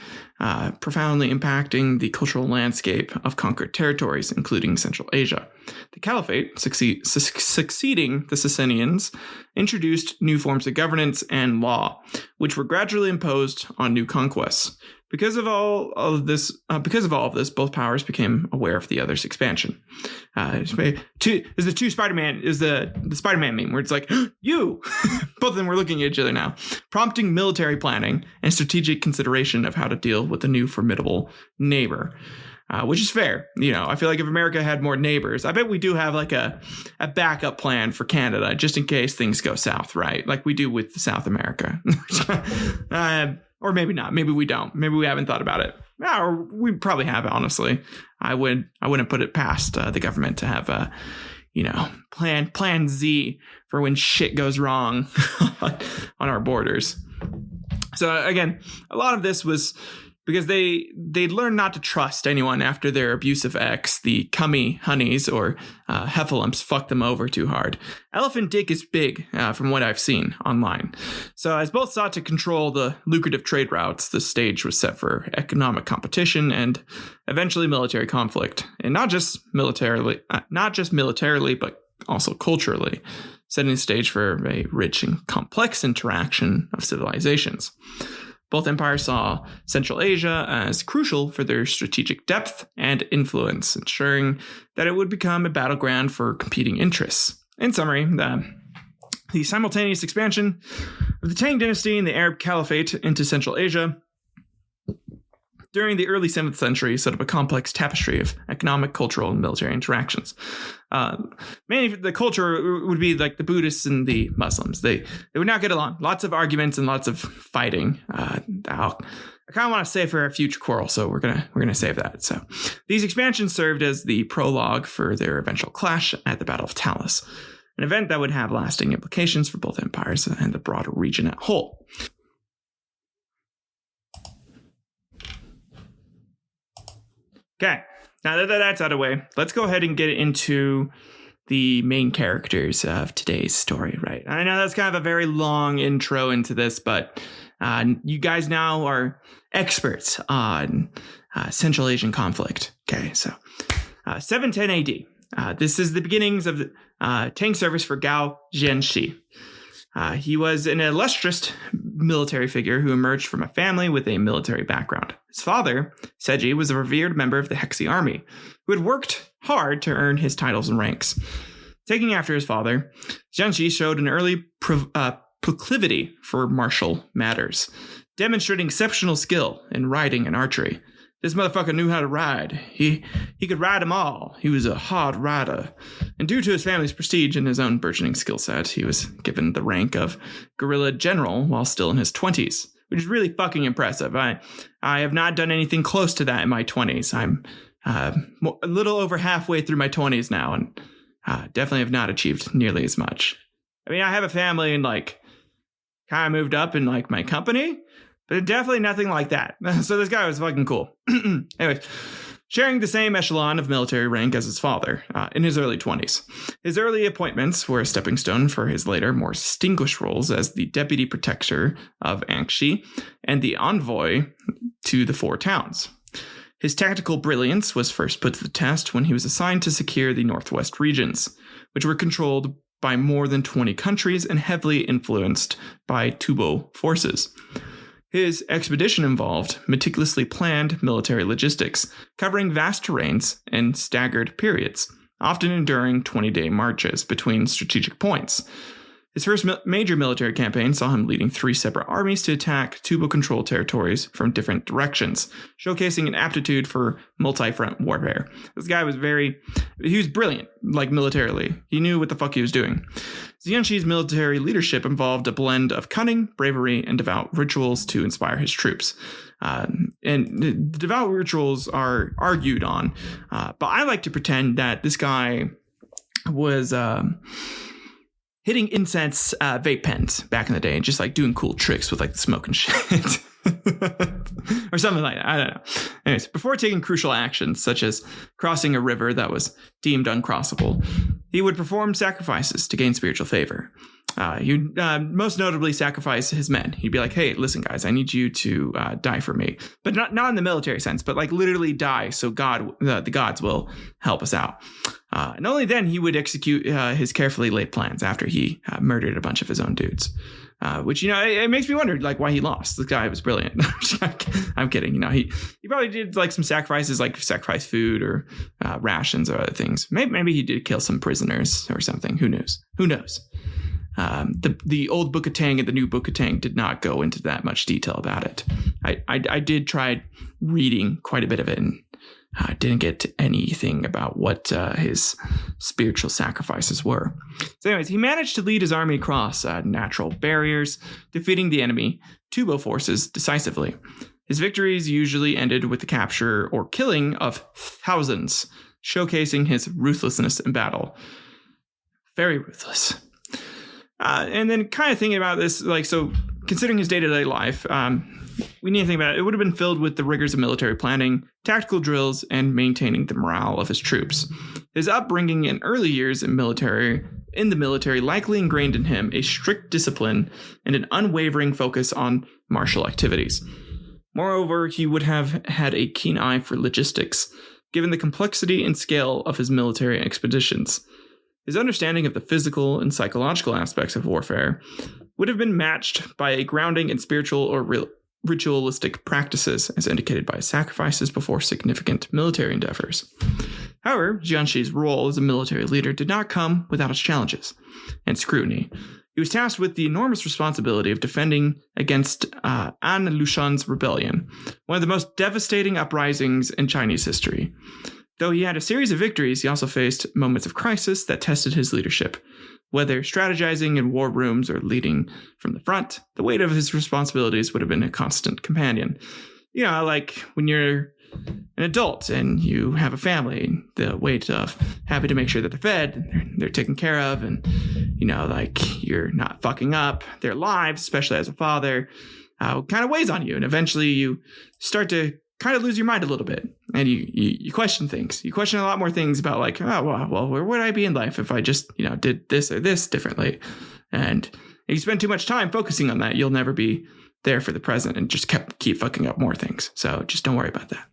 profoundly impacting the cultural landscape of conquered territories, including Central Asia. The Caliphate, succeeding the Sassanians, introduced new forms of governance and law, which were gradually imposed on new conquests. Because of all of this, both powers became aware of the other's expansion. Is the Spider-Man meme where it's like, you! Both of them were looking at each other now, prompting military planning and strategic consideration of how to deal with a new formidable neighbor. Which is fair. You know, I feel like if America had more neighbors, I bet we do have like a backup plan for Canada just in case things go south, right? Like we do with South America. Or maybe not. Maybe we don't. Maybe we haven't thought about it. Or we probably have, honestly. I wouldn't put it past the government to have plan Z for when shit goes wrong on our borders. So again, a lot of this was because they learned not to trust anyone after their abusive ex, the cummy honeys or heffalumps, fucked them over too hard. Elephant dick is big from what I've seen online. So as both sought to control the lucrative trade routes, the stage was set for economic competition and eventually military conflict. And not just militarily, but also culturally, setting the stage for a rich and complex interaction of civilizations. Both empires saw Central Asia as crucial for their strategic depth and influence, ensuring that it would become a battleground for competing interests. In summary, the simultaneous expansion of the Tang Dynasty and the Arab Caliphate into Central Asia during the early 7th century set up a complex tapestry of economic, cultural, and military interactions. Mainly the culture would be like the Buddhists and the Muslims. They would not get along. Lots of arguments and lots of fighting. I kind of want to save for a future quarrel, so we're gonna save that. So these expansions served as the prologue for their eventual clash at the Battle of Talas, an event that would have lasting implications for both empires and the broader region as a whole. Okay, now that that's out of the way, let's go ahead and get into the main characters of today's story, right? I know that's kind of a very long intro into this, but you guys now are experts on Central Asian conflict. Okay, so 710 AD. This is the beginnings of the Tang service for Gao Xianzhi. He was an illustrious military figure who emerged from a family with a military background. His father, Seji, was a revered member of the Hexi army who had worked hard to earn his titles and ranks. Taking after his father, Xianzhi showed an early proclivity for martial matters, demonstrating exceptional skill in riding and archery. This motherfucker knew how to ride. He could ride them all. He was a hard rider. And due to his family's prestige and his own burgeoning skill set, he was given the rank of guerrilla general while still in his 20s, which is really fucking impressive. I have not done anything close to that in my 20s. I'm a little over halfway through my 20s now, and definitely have not achieved nearly as much. I mean, I have a family and kind of moved up in my company, but definitely nothing like that. So this guy was fucking cool. Anyways, sharing the same echelon of military rank as his father in his early 20s. His early appointments were a stepping stone for his later, more distinguished roles as the deputy protector of Anxi and the envoy to the Four Towns. His tactical brilliance was first put to the test when he was assigned to secure the northwest regions, which were controlled by more than 20 countries and heavily influenced by Tubo forces. His expedition involved meticulously planned military logistics, covering vast terrains and staggered periods, often enduring 20-day marches between strategic points. His first major military campaign saw him leading 3 separate armies to attack Tubo-controlled territories from different directions, showcasing an aptitude for multi-front warfare. This guy was he was brilliant, militarily. He knew what the fuck he was doing. Xianzhi's military leadership involved a blend of cunning, bravery, and devout rituals to inspire his troops. And the devout rituals are argued on, but I like to pretend that this guy was hitting incense vape pens back in the day and just doing cool tricks with the smoke and shit. Or something like that. I don't know. Anyways, before taking crucial actions such as crossing a river that was deemed uncrossable, he would perform sacrifices to gain spiritual favor. He would most notably sacrifice his men. He'd be like, hey, listen, guys, I need you to die for me. But not in the military sense, but literally die so the gods will help us out. And only then he would execute his carefully laid plans after he murdered a bunch of his own dudes. Which, it makes me wonder, why he lost. This guy was brilliant. I'm kidding. He probably did, some sacrifices, sacrifice food or rations or other things. Maybe he did kill some prisoners or something. Who knows? The old Book of Tang and the new Book of Tang did not go into that much detail about it. I did try reading quite a bit of it, and I didn't get to anything about what his spiritual sacrifices were. So anyways, he managed to lead his army across natural barriers, defeating the enemy Tubo forces decisively. His victories usually ended with the capture or killing of thousands, showcasing his ruthlessness in battle. Very ruthless. And then kind of thinking about this, like, so considering his day-to-day life, we need to think about it. It would have been filled with the rigors of military planning, tactical drills, and maintaining the morale of his troops. His upbringing in early years in the military likely ingrained in him a strict discipline and an unwavering focus on martial activities. Moreover, he would have had a keen eye for logistics, given the complexity and scale of his military expeditions. His understanding of the physical and psychological aspects of warfare would have been matched by a grounding in spiritual or ritualistic practices, as indicated by sacrifices before significant military endeavors. However, Xianzhi's role as a military leader did not come without its challenges and scrutiny. He was tasked with the enormous responsibility of defending against An Lushan's rebellion, one of the most devastating uprisings in Chinese history. Though he had a series of victories, he also faced moments of crisis that tested his leadership. Whether strategizing in war rooms or leading from the front, the weight of his responsibilities would have been a constant companion. You know, like when you're an adult and you have a family, the weight of having to make sure that they're fed, they're taken care of, and, you know, like you're not fucking up their lives, especially as a father, kind of weighs on you. And eventually you start to kind of lose your mind a little bit, and you question things. You question a lot more things about, like, oh, well, where would I be in life if I just, you know, did this or this differently? And if you spend too much time focusing on that, you'll never be there for the present and just keep fucking up more things. So just don't worry about that.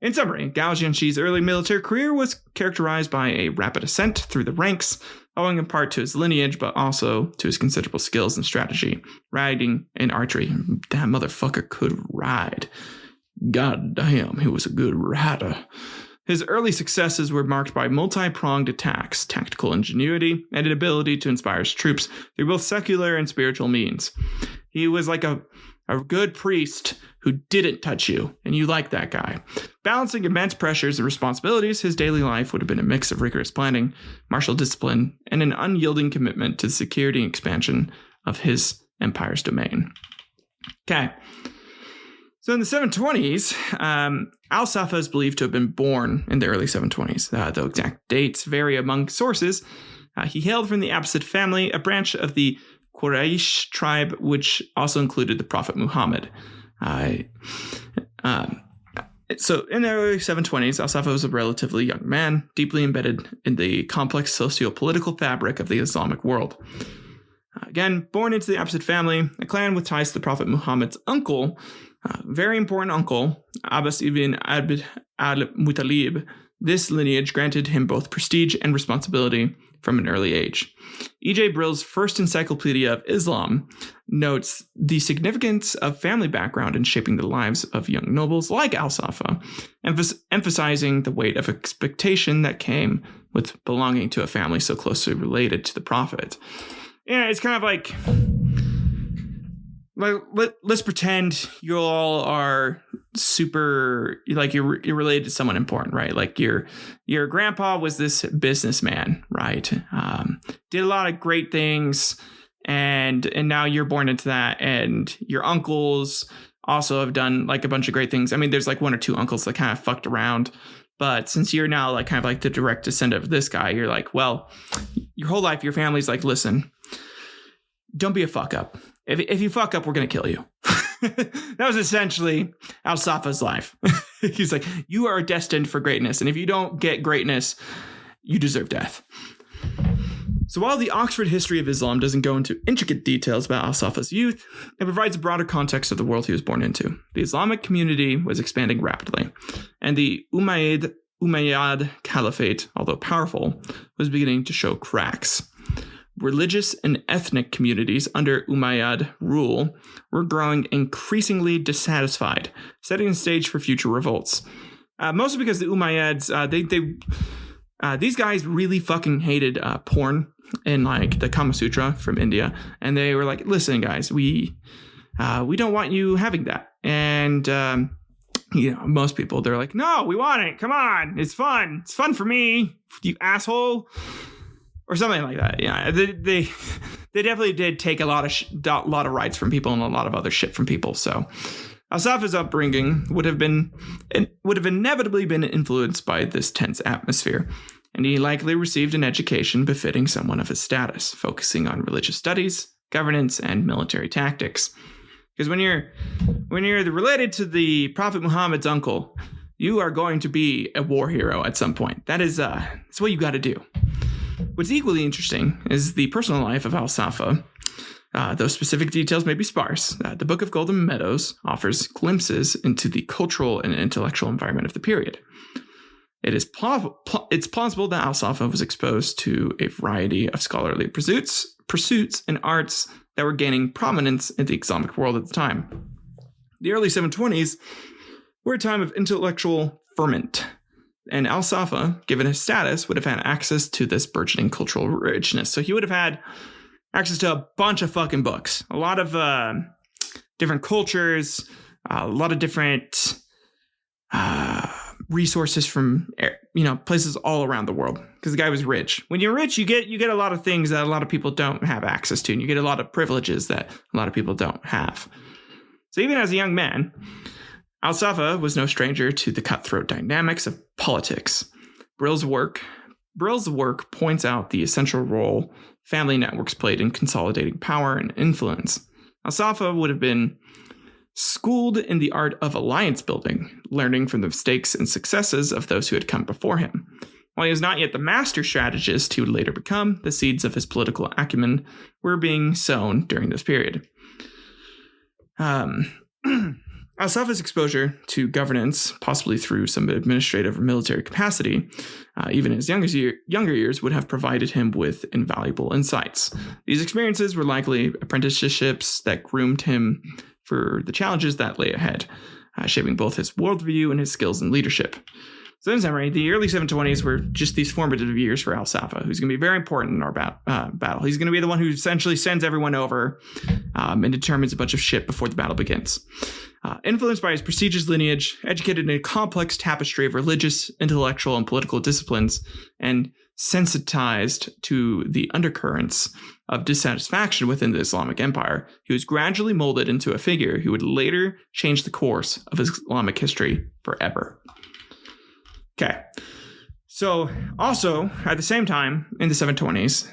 In summary, Gao Xianzhi's early military career was characterized by a rapid ascent through the ranks, owing in part to his lineage, but also to his considerable skills and strategy, riding and archery. That motherfucker could ride. God damn, he was a good rider. His early successes were marked by multi-pronged attacks, tactical ingenuity, and an ability to inspire his troops through both secular and spiritual means. He was like a good priest who didn't touch you, and you like that guy. Balancing immense pressures and responsibilities, his daily life would have been a mix of rigorous planning, martial discipline, and an unyielding commitment to the security and expansion of his empire's domain. Okay. So in the 720s, Al-Saffah is believed to have been born in the early 720s. Though exact dates vary among sources. He hailed from the Abbasid family, a branch of the Quraysh tribe, which also included the Prophet Muhammad. So in the early 720s, Al-Saffah was a relatively young man, deeply embedded in the complex socio-political fabric of the Islamic world. Again, born into the Abbasid family, a clan with ties to the Prophet Muhammad's uncle, very important uncle, Abbas ibn Abd al-Muttalib. This lineage granted him both prestige and responsibility from an early age. E.J. Brill's first encyclopedia of Islam notes the significance of family background in shaping the lives of young nobles like Al-Saffah, emphasizing the weight of expectation that came with belonging to a family so closely related to the Prophet. Yeah, it's kind of like let's pretend you all are super, like you're related to someone important, right? Like your grandpa was this businessman, right? Did a lot of great things, and now you're born into that, and your uncles also have done like a bunch of great things. I mean, there's like one or two uncles that kind of fucked around, but since you're now like kind of like the direct descendant of this guy, you're like, well, your whole life your family's like, listen, don't be a fuck up. If you fuck up, we're going to kill you. That was essentially Al-Saffah's life. He's like, you are destined for greatness. And if you don't get greatness, you deserve death. So while the Oxford History of Islam doesn't go into intricate details about Al-Saffah's youth, it provides a broader context of the world he was born into. The Islamic community was expanding rapidly, and the Umayyad Caliphate, although powerful, was beginning to show cracks. Religious and ethnic communities under Umayyad rule were growing increasingly dissatisfied, setting the stage for future revolts. Mostly because the Umayyads, these guys really fucking hated porn and like the Kama Sutra from India, and they were like, "Listen, guys, we don't want you having that." And most people, they're like, "No, we want it. Come on, it's fun. It's fun for me, you asshole." Or something like that. Yeah, they definitely did take a lot of rights from people and a lot of other shit from people. So Al-Saffah's upbringing would have inevitably been influenced by this tense atmosphere. and he likely received an education befitting someone of his status, focusing on religious studies, governance, and military tactics. Because when you're related to the Prophet Muhammad's uncle, you are going to be a war hero at some point. That's what you got to do. What's equally interesting is the personal life of Al-Saffah. Though specific details may be sparse, the Book of Golden Meadows offers glimpses into the cultural and intellectual environment of the period. It's plausible that Al-Saffah was exposed to a variety of scholarly pursuits and arts that were gaining prominence in the Islamic world at the time. The early 720s were a time of intellectual ferment, and Al-Saffah, given his status, would have had access to this burgeoning cultural richness. So he would have had access to a bunch of fucking books, a lot of different cultures, a lot of different resources from places all around the world, because the guy was rich. When you're rich, you get a lot of things that a lot of people don't have access to, and you get a lot of privileges that a lot of people don't have. So even as a young man, Al-Saffah was no stranger to the cutthroat dynamics of politics. Brill's work points out the essential role family networks played in consolidating power and influence. Al-Saffah would have been schooled in the art of alliance building, learning from the mistakes and successes of those who had come before him. While he was not yet the master strategist he would later become, the seeds of his political acumen were being sown during this period. Al-Saffah's exposure to governance, possibly through some administrative or military capacity, even in his younger years, would have provided him with invaluable insights. These experiences were likely apprenticeships that groomed him for the challenges that lay ahead, shaping both his worldview and his skills in leadership. So in summary, the early 720s were just these formative years for Al-Saffah, who's going to be very important in our battle. He's going to be the one who essentially sends everyone over and determines a bunch of shit before the battle begins. Influenced by his prestigious lineage, educated in a complex tapestry of religious, intellectual, and political disciplines, and sensitized to the undercurrents of dissatisfaction within the Islamic Empire, he was gradually molded into a figure who would later change the course of Islamic history forever. Okay, so also at the same time in the 720s,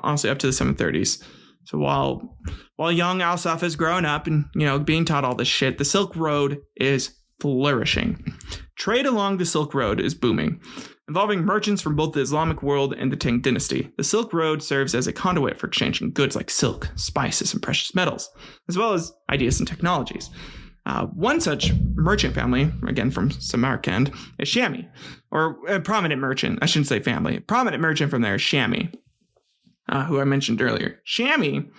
honestly up to the 730s. So while young Al-Saffah is growing up and being taught all this shit, the Silk Road is flourishing. Trade along the Silk Road is booming, involving merchants from both the Islamic world and the Tang Dynasty. The Silk Road serves as a conduit for exchanging goods like silk, spices, and precious metals, as well as ideas and technologies. One such merchant family, again from Samarkand, is Shami, or a prominent merchant. I shouldn't say family. A prominent merchant from there is Shami, who I mentioned earlier. Shami,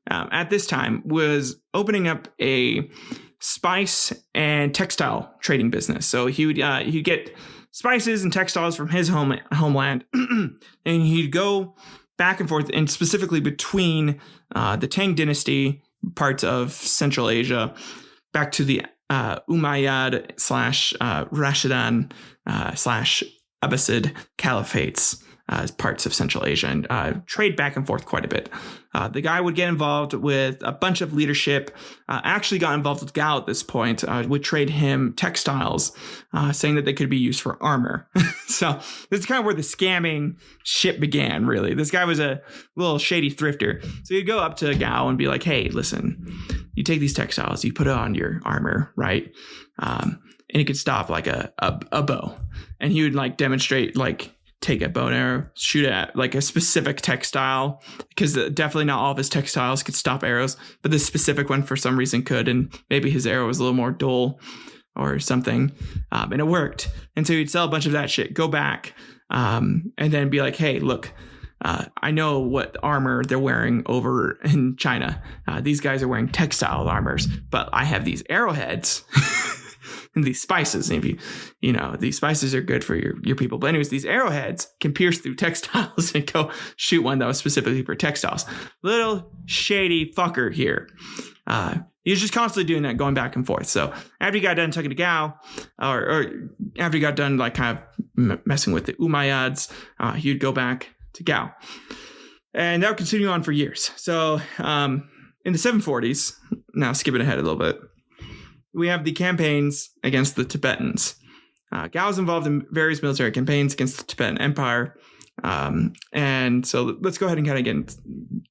at this time, was opening up a spice and textile trading business. So he'd get spices and textiles from his homeland, and he'd go back and forth, and specifically between the Tang Dynasty, parts of Central Asia, back to the Umayyad / Rashidan / Abbasid caliphates as parts of Central Asia, and trade back and forth quite a bit. The guy would get involved with a bunch of leadership, actually got involved with Gao at this point, would trade him textiles, saying that they could be used for armor. So this is kind of where the scamming shit began, really. This guy was a little shady thrifter. So you'd go up to Gao and be like, hey, listen, you take these textiles, you put it on your armor, right? And it could stop like a bow. And he would demonstrate take a bow and arrow, shoot at a specific textile, because definitely not all of his textiles could stop arrows, but this specific one for some reason could, and maybe his arrow was a little more dull or something, and it worked. And so he'd sell a bunch of that shit, go back, and then be like, hey, look, I know what armor they're wearing over in China. These guys are wearing textile armors, but I have these arrowheads and these spices. And if these spices are good for your people. But anyways, these arrowheads can pierce through textiles and go shoot one that was specifically for textiles. Little shady fucker here. He was just constantly doing that, going back and forth. So after he got done talking to Gao, or after he got done kind of messing with the Umayyads, he would go back to Gao. And that would continue on for years. So in the 740s, now skipping ahead a little bit, we have the campaigns against the Tibetans. Gao was involved in various military campaigns against the Tibetan Empire. And so let's go ahead and kind of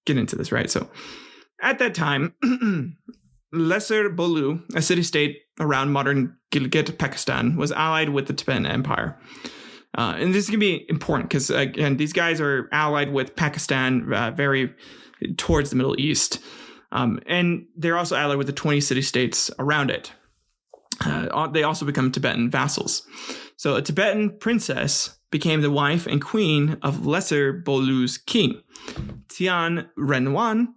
get into this, right? So at that time, Lesser Bolu, a city-state around modern Gilgit, Pakistan, was allied with the Tibetan Empire. And this is going to be important because, again, these guys are allied with Pakistan very towards the Middle East. And they're also allied with the 20 city-states around it. They also become Tibetan vassals. So a Tibetan princess became the wife and queen of Lesser Bolu's king. Tian Renwan,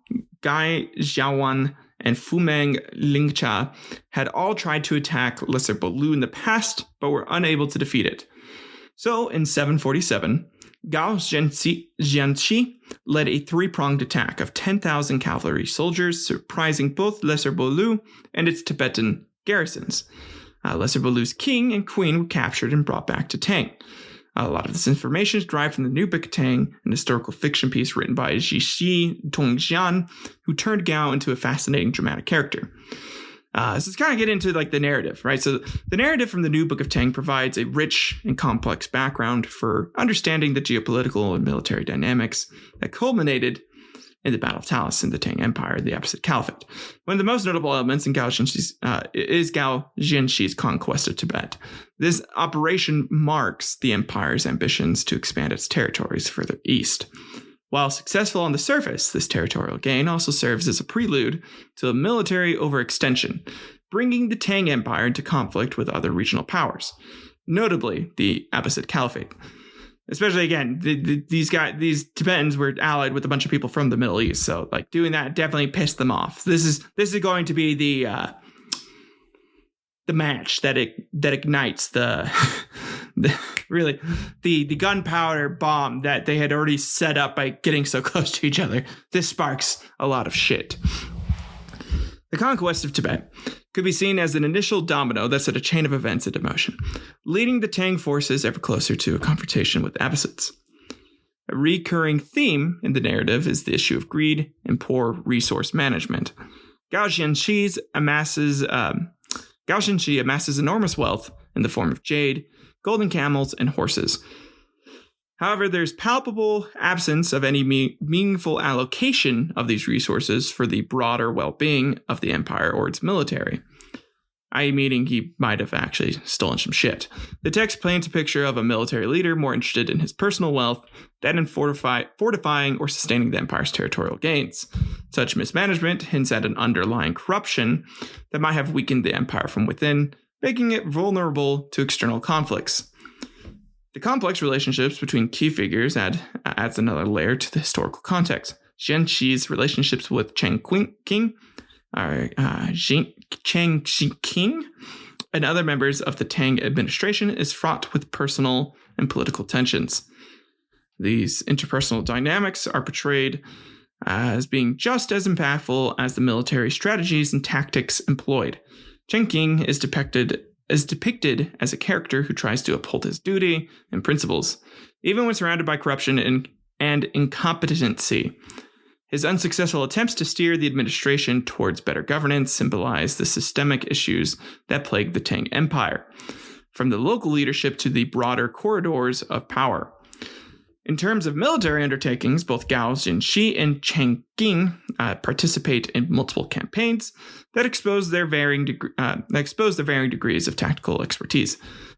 Gao Xianzhi, and Fumeng Lingcha had all tried to attack Lesser Bolu in the past, but were unable to defeat it. So in 747, Gao Xianzhi led a three-pronged attack of 10,000 cavalry soldiers, surprising both Lesser Bolu and its Tibetan garrisons. Lesser Bolu's king and queen were captured and brought back to Tang. A lot of this information is derived from the New Book of Tang, an historical fiction piece written by Zhishi Tongxian, who turned Gao into a fascinating dramatic character. So let's kind of get into like the narrative, right? So the narrative from the New Book of Tang provides a rich and complex background for understanding the geopolitical and military dynamics that culminated in the Battle of Talas in the Tang Empire, the Abbasid Caliphate. One of the most notable elements in Gao Xianzhi's conquest of Tibet. This operation marks the empire's ambitions to expand its territories further east. While successful on the surface, this territorial gain also serves as a prelude to a military overextension, bringing the Tang Empire into conflict with other regional powers, notably the Abbasid Caliphate. Especially, again, these Tibetans were allied with a bunch of people from the Middle East, so like doing that definitely pissed them off. This is going to be the match that ignites the gunpowder bomb that they had already set up by getting so close to each other. This sparks a lot of shit. The conquest of Tibet could be seen as an initial domino that set a chain of events into motion, leading the Tang forces ever closer to a confrontation with the Abbasids. A recurring theme in the narrative is the issue of greed and poor resource management. Gao Xianzhi amasses enormous wealth in the form of jade, golden camels, and horses. However, there's palpable absence of any meaningful allocation of these resources for the broader well-being of the empire or its military, i.e. meaning he might have actually stolen some shit. The text paints a picture of a military leader more interested in his personal wealth than in fortifying or sustaining the empire's territorial gains. Such mismanagement hints at an underlying corruption that might have weakened the empire from within, making it vulnerable to external conflicts. The complex relationships between key figures adds another layer to the historical context. Xianzhi's relationships with Cheng Qing, and other members of the Tang administration is fraught with personal and political tensions. These interpersonal dynamics are portrayed as being just as impactful as the military strategies and tactics employed. Cheng Qing is depicted as a character who tries to uphold his duty and principles, even when surrounded by corruption and incompetency. His unsuccessful attempts to steer the administration towards better governance symbolize the systemic issues that plague the Tang Empire, from the local leadership to the broader corridors of power. In terms of military undertakings, both Gao Xianzhi and Cheng Qing participate in multiple campaigns that expose their varying degrees of tactical expertise.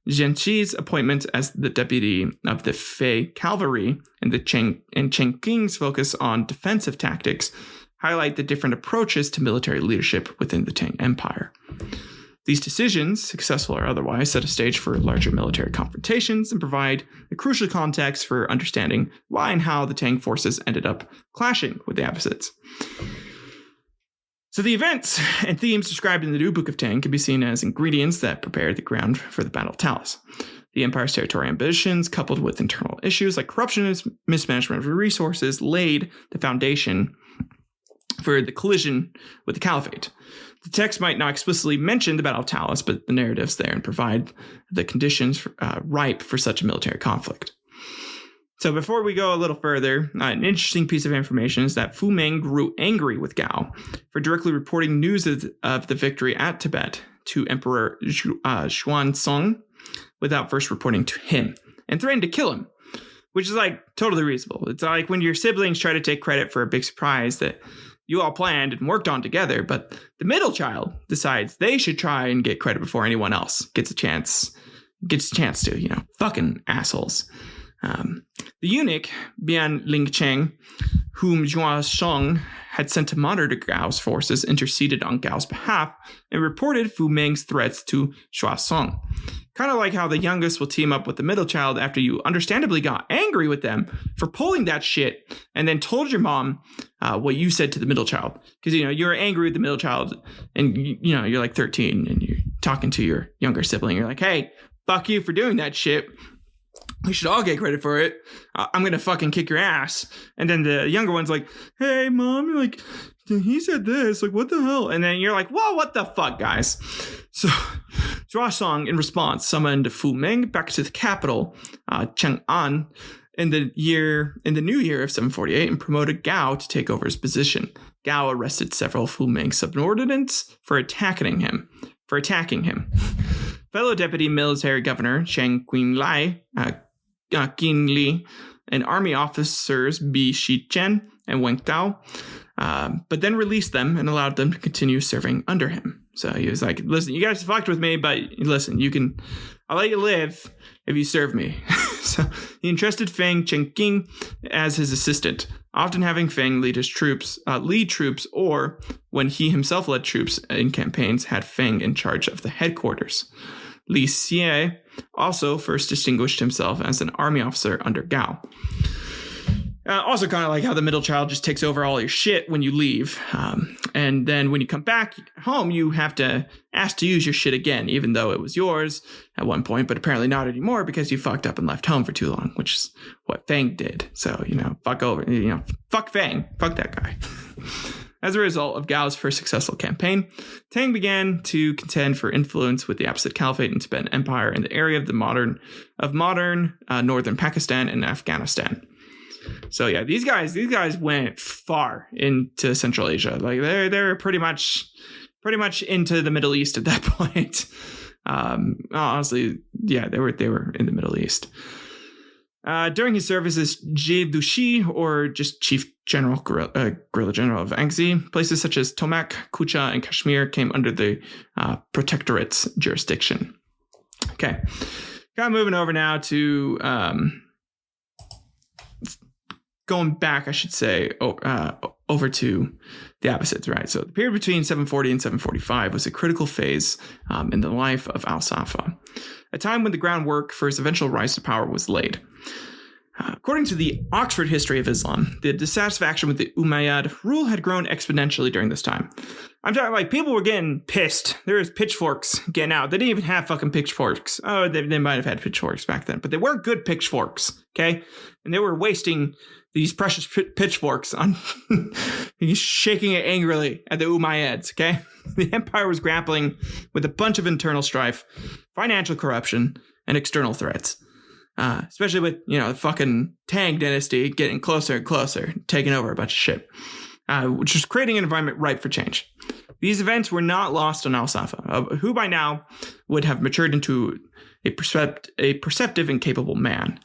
Xianzhi's appointment as the deputy of the Fei cavalry and Cheng Qing's focus on defensive tactics highlight the different approaches to military leadership within the Tang Empire. These decisions, successful or otherwise, set a stage for larger military confrontations and provide a crucial context for understanding why and how the Tang forces ended up clashing with the Abbasids. So the events and themes described in the New Book of Tang can be seen as ingredients that prepared the ground for the Battle of Talas. The empire's territorial ambitions, coupled with internal issues like corruption and mismanagement of resources, laid the foundation for the collision with the caliphate. The text might not explicitly mention the Battle of Talas, but the narrative's there and provide the conditions ripe for such a military conflict. So before we go a little further, an interesting piece of information is that Fu Meng grew angry with Gao for directly reporting news of the victory at Tibet to Emperor Xuanzong. without first reporting to him and threatened to kill him, which is like totally reasonable. It's like when your siblings try to take credit for a big surprise that you all planned and worked on together, but the middle child decides they should try and get credit before anyone else gets a chance to, fucking assholes. The eunuch, Bian Lingcheng, whom Zhuo Sheng had sent to monitor Gao's forces, interceded on Gao's behalf and reported Fu Meng's threats to Zhuo Sheng. Kind of like how the youngest will team up with the middle child after you understandably got angry with them for pulling that shit and then told your mom what you said to the middle child. Because, you're angry with the middle child and, you're like 13 and you're talking to your younger sibling. You're like, hey, fuck you for doing that shit. We should all get credit for it. I'm going to fucking kick your ass. And then the younger one's like, hey, mom, like, he said this. Like, what the hell? And then you're like, whoa, what the fuck, guys? So Zhuo Sheng, in response, summoned Fu Meng back to the capital, Chang'an, in the new year of 748 and promoted Gao to take over his position. Gao arrested several Fu Meng subordinates for attacking him. Fellow deputy military governor Cheng Qinlai, Qinli, and army officers Bi Shichen and Wen Dao, but then released them and allowed them to continue serving under him. So he was like, listen, you guys fucked with me, but listen, I'll let you live if you serve me. So he entrusted Feng Chengqing as his assistant, often having Feng lead troops, or when he himself led troops in campaigns, had Feng in charge of the headquarters. Li Xie also first distinguished himself as an army officer under Gao. Also kind of like how the middle child just takes over all your shit when you leave. And then when you come back home, you have to ask to use your shit again, even though it was yours at one point, but apparently not anymore because you fucked up and left home for too long, which is what Feng did. So, fuck Feng. Fuck that guy. As a result of Gao's first successful campaign, Tang began to contend for influence with the Abbasid Caliphate and Tibetan Empire in the area of modern northern Pakistan and Afghanistan. So yeah, these guys went far into Central Asia. Like they're pretty much into the Middle East at that point. Honestly, yeah, they were in the Middle East. During his service as Jie Dushi, or just Chief General, Guerrilla General of Angzi, places such as Tomak, Kucha, and Kashmir came under the Protectorate's jurisdiction. Okay, kind of moving over now to going back, I should say, over to the Abbasids, right? So the period between 740 and 745 was a critical phase in the life of Al-Saffah, a time when the groundwork for his eventual rise to power was laid. According to the Oxford History of Islam, the dissatisfaction with the Umayyad rule had grown exponentially during this time. I'm talking like people were getting pissed. There was pitchforks getting out. They didn't even have fucking pitchforks. Oh, they might have had pitchforks back then, but they weren't good pitchforks, okay? And they were wasting these precious pitchforks on shaking it angrily at the Umayyads, okay? The empire was grappling with a bunch of internal strife, financial corruption, and external threats. Especially with, the fucking Tang Dynasty getting closer and closer, taking over a bunch of shit, which was creating an environment ripe for change. These events were not lost on Al-Saffah, who by now would have matured into a perceptive and capable man.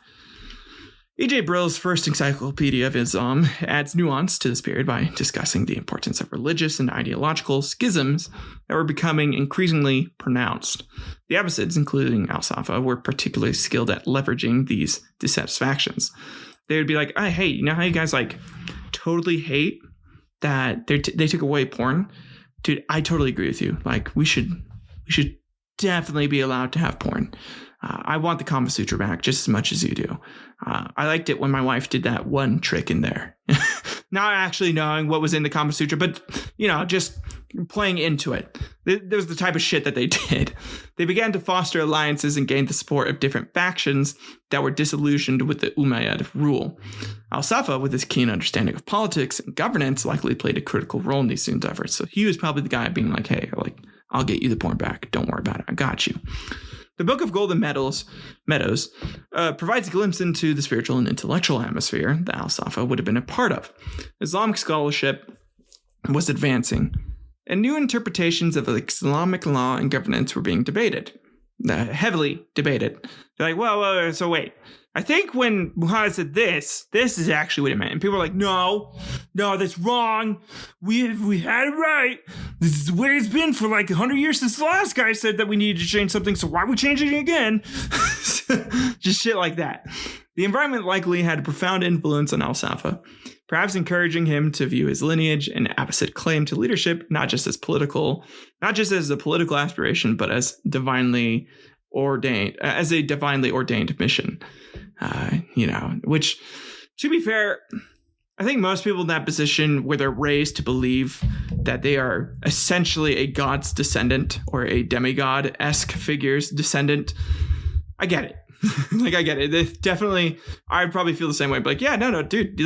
E.J. Brill's first Encyclopedia of Islam adds nuance to this period by discussing the importance of religious and ideological schisms that were becoming increasingly pronounced. The Abbasids, including Al-Saffah, were particularly skilled at leveraging these dissatisfactions. They would be like, oh, hey, you know how you guys totally hate that they took away porn? Dude, I totally agree with you. We should definitely be allowed to have porn. I want the Kama Sutra back just as much as you do. I liked it when my wife did that one trick in there. Not actually knowing what was in the Kama Sutra, but, just playing into it. There was the type of shit that they did. They began to foster alliances and gained the support of different factions that were disillusioned with the Umayyad rule. Al-Saffah, with his keen understanding of politics and governance, likely played a critical role in these efforts. So he was probably the guy being like, hey, I'll get you the porn back. Don't worry about it. I got you. The Book of Golden Meadows provides a glimpse into the spiritual and intellectual atmosphere that Al-Saffah would have been a part of. Islamic scholarship was advancing, and new interpretations of Islamic law and governance were being debated. heavily debated. They're like, well, so wait. I think when Muhammad said this is actually what it meant. And people are like, no, that's wrong. We had it right. This is the way it's been for like 100 years since the last guy said that we needed to change something. So why are we changing it again? Just shit like that. The environment likely had a profound influence on Al-Saffah, perhaps encouraging him to view his lineage and Abbasid claim to leadership not just as a political aspiration, but as a divinely ordained mission. Which, to be fair, I think most people in that position, where they're raised to believe that they are essentially a god's descendant or a demigod-esque figure's descendant, I get it. I get it. It definitely, I'd probably feel the same way. But like, yeah, no, dude,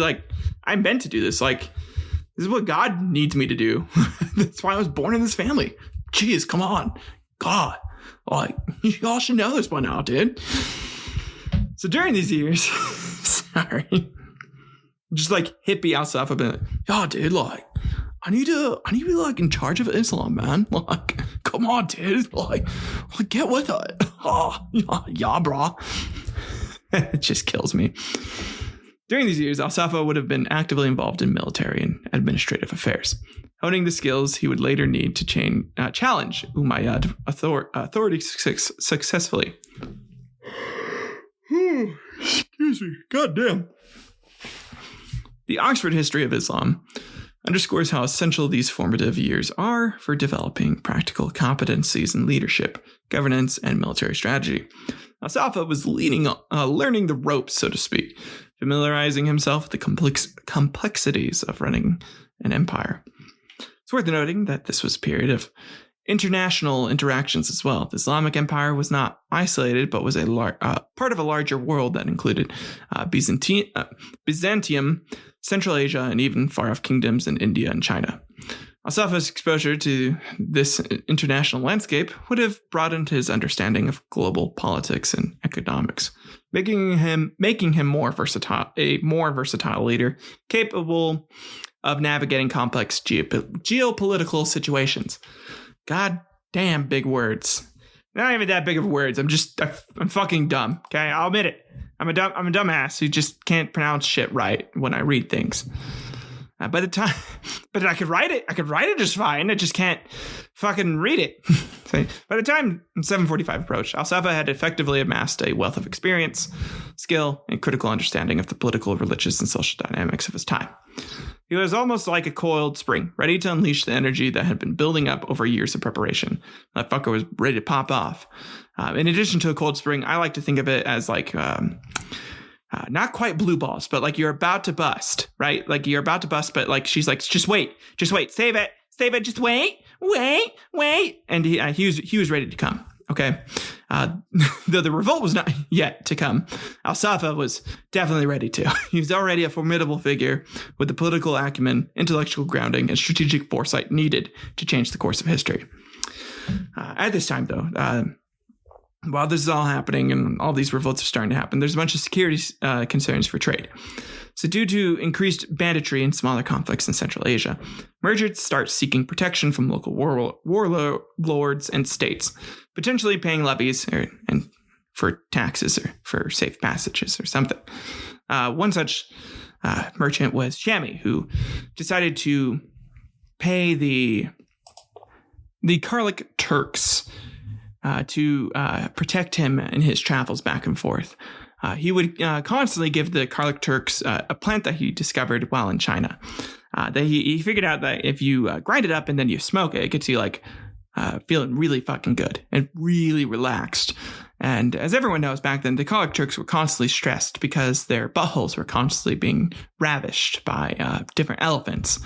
I'm meant to do this. Like, this is what God needs me to do. That's why I was born in this family. Jeez, come on. God. Like, you all should know this by now, dude. So during these years, sorry, just like hippie Al-Saffah, been like, yeah, dude, like, I need to be like in charge of Islam, man. Like, come on, dude. Like get with it. Oh, yeah, bro. It just kills me. During these years, Al-Saffah would have been actively involved in military and administrative affairs, honing the skills he would later need to challenge Umayyad authority successfully. Excuse me. God damn. The Oxford History of Islam underscores how essential these formative years are for developing practical competencies in leadership, governance, and military strategy. Al-Saffah was learning the ropes, so to speak, familiarizing himself with the complexities of running an empire. It's worth noting that this was a period of international interactions as well. The Islamic Empire was not isolated, but was a part of a larger world that included Byzantium, Central Asia, and even far-off kingdoms in India and China. Al-Saffah's exposure to this international landscape would have broadened his understanding of global politics and economics, making him a more versatile leader, capable of navigating complex geopolitical situations. God damn big words. Not even that big of words. I'm fucking dumb. Okay, I'll admit it. I'm a dumbass who just can't pronounce shit right when I read things. But I could write it. I could write it just fine. I just can't fucking read it. By the time 745 approached, Al-Saffah had effectively amassed a wealth of experience, skill, and critical understanding of the political, religious, and social dynamics of his time. He was almost like a coiled spring, ready to unleash the energy that had been building up over years of preparation. That fucker was ready to pop off. In addition to a cold spring, I like to think of it as like, not quite blue balls, but like you're about to bust, right? Like you're about to bust, but like she's like, just wait, save it, just wait. And he was ready to come. Okay. Though the revolt was not yet to come, Al-Saffah was definitely ready to. He was already a formidable figure with the political acumen, intellectual grounding, and strategic foresight needed to change the course of history. At this time, though, while this is all happening and all these revolts are starting to happen, there's a bunch of security concerns for trade. So due to increased banditry and smaller conflicts in Central Asia, merchants start seeking protection from local warlords and states, potentially paying levies and for taxes or for safe passages or something. One such merchant was Shami, who decided to pay the Karlik Turks to protect him in his travels back and forth. He would constantly give the Karlik Turks a plant that he discovered while in China. That he figured out that if you grind it up and then you smoke it, it gets you like feeling really fucking good and really relaxed. And as everyone knows back then, the Karlik Turks were constantly stressed because their buttholes were constantly being ravished by different elephants,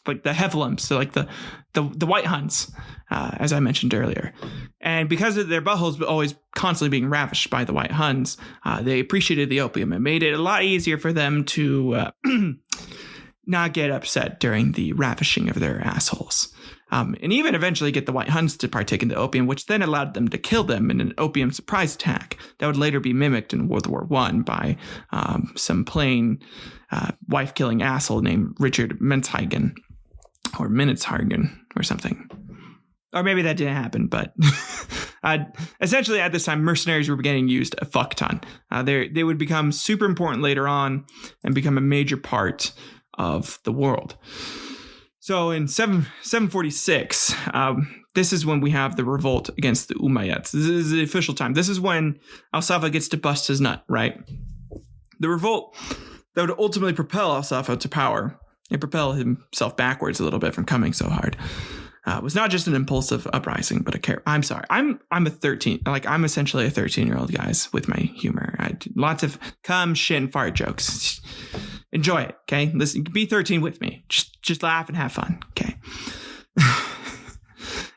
like the heffalumps, so like the white Huns, as I mentioned earlier. And because of their buttholes always constantly being ravished by the white Huns, they appreciated the opium and made it a lot easier for them to not get upset during the ravishing of their assholes. And even eventually get the white Huns to partake in the opium, which then allowed them to kill them in an opium surprise attack that would later be mimicked in World War I by some plain wife-killing asshole named Richard Mentzhagen or something. Or maybe that didn't happen, but Essentially, at this time, mercenaries were getting used a fuck ton. They would become super important later on and become a major part of the world. So in 746, this is when we have the revolt against the Umayyads. This is the official time. This is when Al-Saffah gets to bust his nut, right? The revolt that would ultimately propel Al-Saffah to power and propel himself backwards a little bit from coming so hard was not just an impulsive uprising, but I'm sorry. I'm essentially a 13-year-old, guys, with my humor. I do lots of cum, shit, and fart jokes. Enjoy it, okay? Listen, be 13 with me. Just laugh and have fun, okay?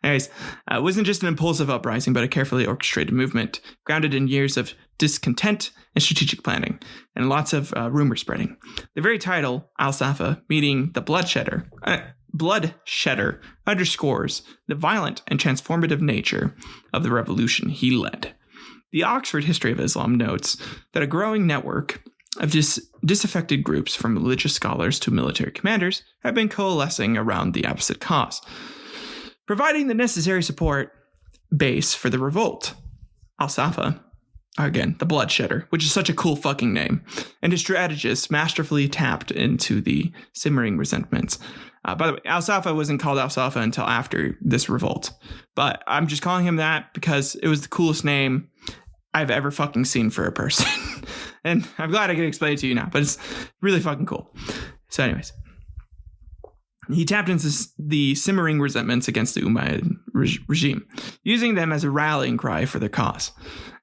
Anyways, it wasn't just an impulsive uprising, but a carefully orchestrated movement grounded in years of discontent and strategic planning, and lots of rumor spreading. The very title, Al-Saffah, meaning the bloodshedder, underscores the violent and transformative nature of the revolution he led. The Oxford History of Islam notes that a growing network of disaffected groups from religious scholars to military commanders have been coalescing around the Abbasid cause, providing the necessary support base for the revolt. Al-Saffah, again, the bloodshedder, which is such a cool fucking name, and his strategists masterfully tapped into the simmering resentments. By the way, Al-Saffah wasn't called Al-Saffah until after this revolt, but I'm just calling him that because it was the coolest name I've ever fucking seen for a person. And I'm glad I can explain it to you now, but it's really fucking cool. So anyways, he tapped into the simmering resentments against the Umayyad regime, using them as a rallying cry for their cause.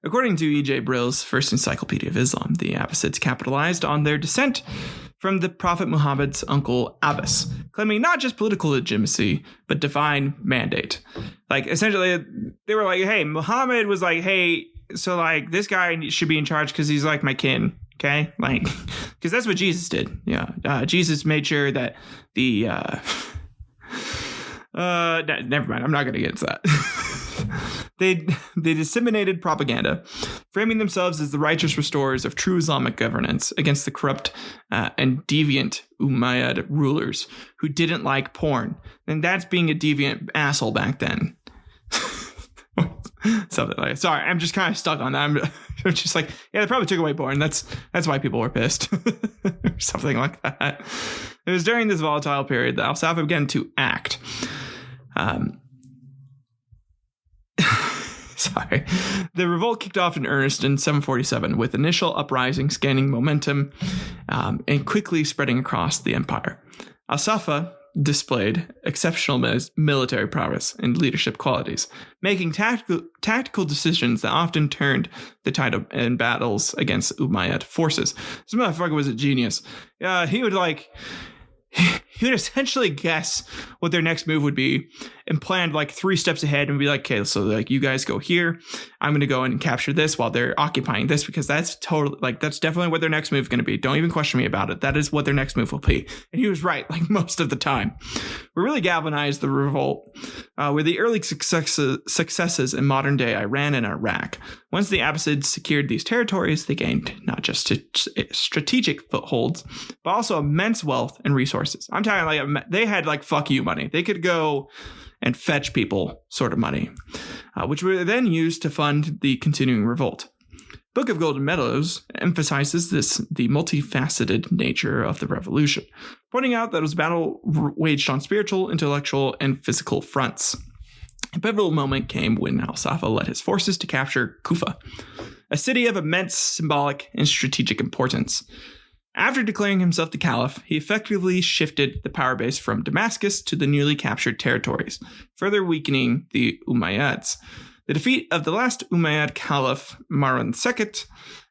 According to E.J. Brill's First Encyclopedia of Islam, the Abbasids capitalized on their descent from the Prophet Muhammad's uncle Abbas, claiming not just political legitimacy, but divine mandate. Like, essentially, they were like, hey, Muhammad was like, hey, so like this guy should be in charge because he's like my kin. Okay, like, because that's what Jesus did. Yeah, Jesus made sure that the never mind. I'm not going to get into that. They disseminated propaganda, framing themselves as the righteous restorers of true Islamic governance against the corrupt and deviant Umayyad rulers who didn't like porn, and that's being a deviant asshole back then. Something like that. Sorry, I'm just kind of stuck on that. I'm just like, yeah, they probably took away porn. That's why people were pissed. Or something like that. It was during this volatile period that Al-Saffah began to act. Sorry. The revolt kicked off in earnest in 747 with initial uprisings gaining momentum and quickly spreading across the empire. Al-Saffah displayed exceptional military prowess and leadership qualities, making tactical decisions that often turned the tide in battles against Umayyad forces. This motherfucker was a genius. He would essentially guess what their next move would be and planned like 3 steps ahead and be like, okay, so like you guys go here. I'm going to go in and capture this while they're occupying this, because that's totally like, that's definitely what their next move is going to be. Don't even question me about it. That is what their next move will be. And he was right, like most of the time. We really galvanized the revolt with the early successes in modern day Iran and Iraq. Once the Abbasids secured these territories, they gained not just strategic footholds, but also immense wealth and resources. I'm talking like they had like fuck you money. They could go and fetch people sort of money, which were then used to fund the continuing revolt. Book of Golden Meadows emphasizes the multifaceted nature of the revolution, pointing out that it was a battle waged on spiritual, intellectual, and physical fronts. A pivotal moment came when Al-Saffah led his forces to capture Kufa, a city of immense symbolic and strategic importance. After declaring himself the caliph, he effectively shifted the power base from Damascus to the newly captured territories, further weakening the Umayyads. The defeat of the last Umayyad caliph, Marwan II,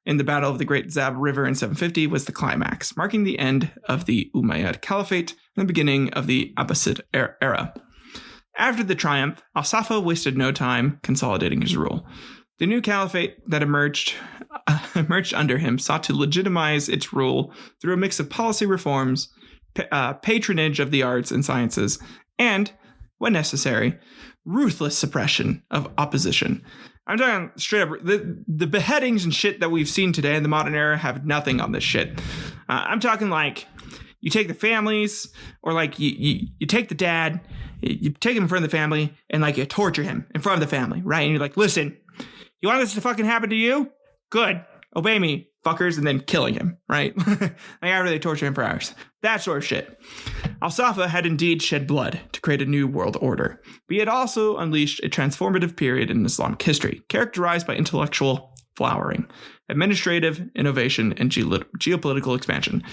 in the Battle of the Great Zab River in 750 was the climax, marking the end of the Umayyad Caliphate and the beginning of the Abbasid era. After the triumph, Al-Saffah wasted no time consolidating his rule. The new caliphate that emerged under him sought to legitimize its rule through a mix of policy reforms, patronage of the arts and sciences, and, when necessary, ruthless suppression of opposition. I'm talking straight up, the beheadings and shit that we've seen today in the modern era have nothing on this shit. I'm talking like you take the families, or like you take the dad you take him in front of the family and like you torture him in front of the family, right? And you're like, listen, you want this to fucking happen to you? Good. Obey me, fuckers, and then killing him, right? Like after they torture him for hours. That sort of shit. Al-Saffah had indeed shed blood to create a new world order, but he had also unleashed a transformative period in Islamic history, characterized by intellectual flowering, administrative innovation, and geopolitical expansion,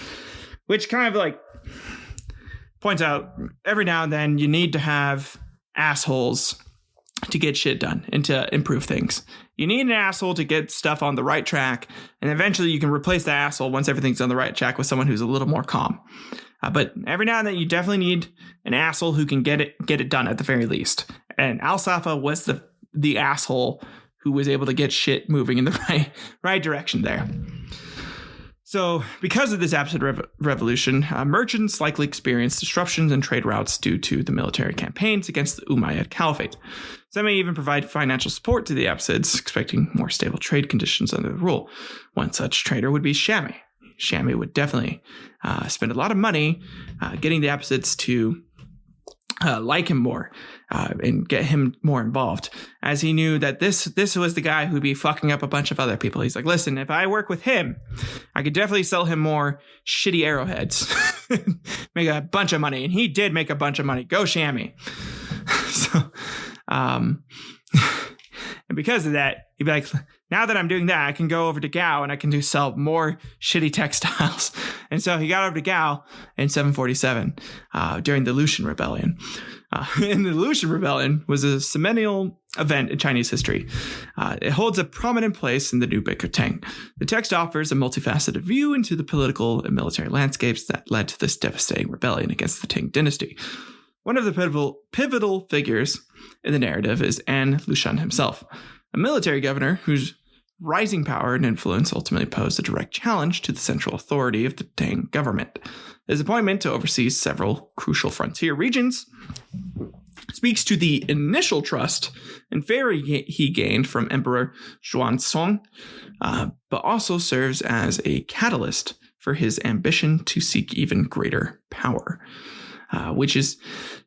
which kind of like points out every now and then you need to have assholes to get shit done and to improve things. You need an asshole to get stuff on the right track, and eventually you can replace the asshole once everything's on the right track with someone who's a little more calm. But every now and then you definitely need an asshole who can get it done at the very least. And Al-Saffah was the asshole who was able to get shit moving in the right direction there. So, because of this Abbasid revolution, merchants likely experienced disruptions in trade routes due to the military campaigns against the Umayyad Caliphate. Some may even provide financial support to the Abbasids, expecting more stable trade conditions under the rule. One such trader would be Shammi. Shammi would definitely spend a lot of money getting the Abbasids to like him more and get him more involved, as he knew that this was the guy who'd be fucking up a bunch of other people. He's like, listen, if I work with him, I could definitely sell him more shitty arrowheads, make a bunch of money. And he did make a bunch of money. Go Shammi. So, and because of that, he'd be like, now that I'm doing that, I can go over to Gao and I can sell more shitty textiles. And so he got over to Gao in 747 during the Lucian Rebellion. And the Lucian Rebellion was a seminal event in Chinese history. It holds a prominent place in the new Book of Tang. The text offers a multifaceted view into the political and military landscapes that led to this devastating rebellion against the Tang Dynasty. One of the pivotal figures in the narrative is An Lushan himself, a military governor whose rising power and influence ultimately posed a direct challenge to the central authority of the Tang government. His appointment to oversee several crucial frontier regions speaks to the initial trust and favor he gained from Emperor Xuanzong, but also serves as a catalyst for his ambition to seek even greater power. Which is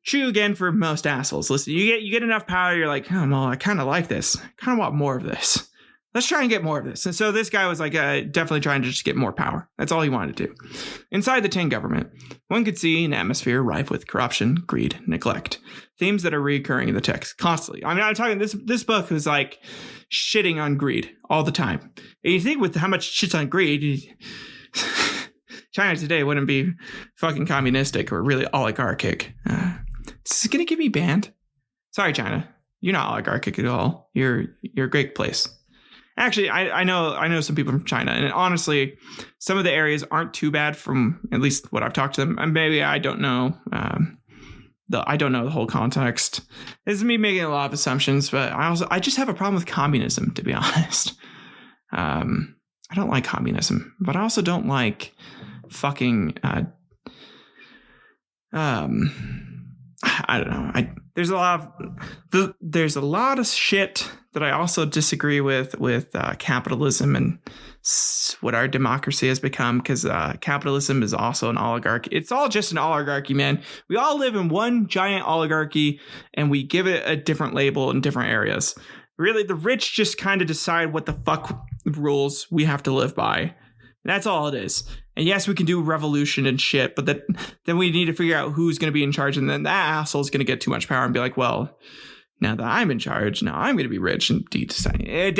true again for most assholes. Listen, you get enough power, you're like, oh, well, I kind of like this. I kind of want more of this. Let's try and get more of this. And so this guy was like definitely trying to just get more power. That's all he wanted to do. Inside the Tang government, one could see an atmosphere rife with corruption, greed, neglect. Themes that are recurring in the text constantly. I mean, I'm talking, this book was like shitting on greed all the time. And you think with how much shit's on greed, China today wouldn't be fucking communistic or really oligarchic. Is this going to get me banned? Sorry, China. You're not oligarchic at all. You're a great place. Actually, I know some people from China, and honestly, some of the areas aren't too bad from at least what I've talked to them. And maybe I don't know. I don't know the whole context. This is me making a lot of assumptions, but I just have a problem with communism, to be honest. I don't like communism, but I also don't like fucking I don't know. There's a lot of shit that I also disagree with capitalism and what our democracy has become, because capitalism is also an oligarchy. It's all just an oligarchy, man. We all live in one giant oligarchy and we give it a different label in different areas. Really, the rich just kind of decide what the fuck rules we have to live by. That's all it is. And yes, we can do revolution and shit, but then we need to figure out who's going to be in charge. And then that asshole is going to get too much power and be like, well, now that I'm in charge, now I'm going to be rich and decide.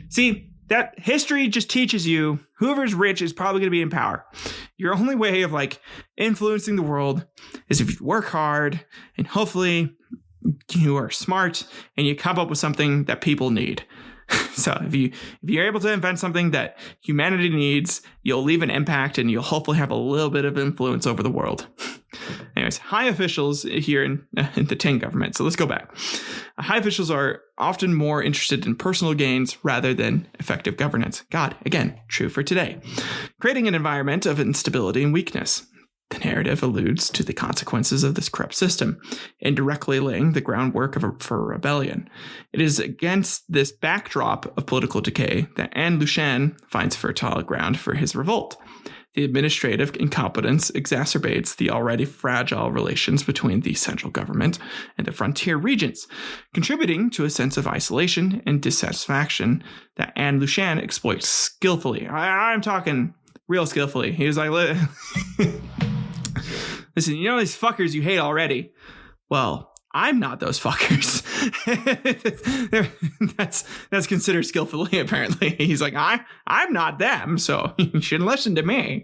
See, that history just teaches you whoever's rich is probably going to be in power. Your only way of like influencing the world is if you work hard and hopefully you are smart and you come up with something that people need. So if you're able to invent something that humanity needs, you'll leave an impact and you'll hopefully have a little bit of influence over the world. Anyways, high officials here in the Tang government. So let's go back. High officials are often more interested in personal gains rather than effective governance. God, again, true for today. Creating an environment of instability and weakness. The narrative alludes to the consequences of this corrupt system, indirectly laying the groundwork for rebellion. It is against this backdrop of political decay that An Lushan finds fertile ground for his revolt. The administrative incompetence exacerbates the already fragile relations between the central government and the frontier regions, contributing to a sense of isolation and dissatisfaction that An Lushan exploits skillfully. I'm talking real skillfully. He was like, listen, you know these fuckers you hate already? Well, I'm not those fuckers. that's considered skillfully, apparently. He's like, I'm not them, so you shouldn't listen to me.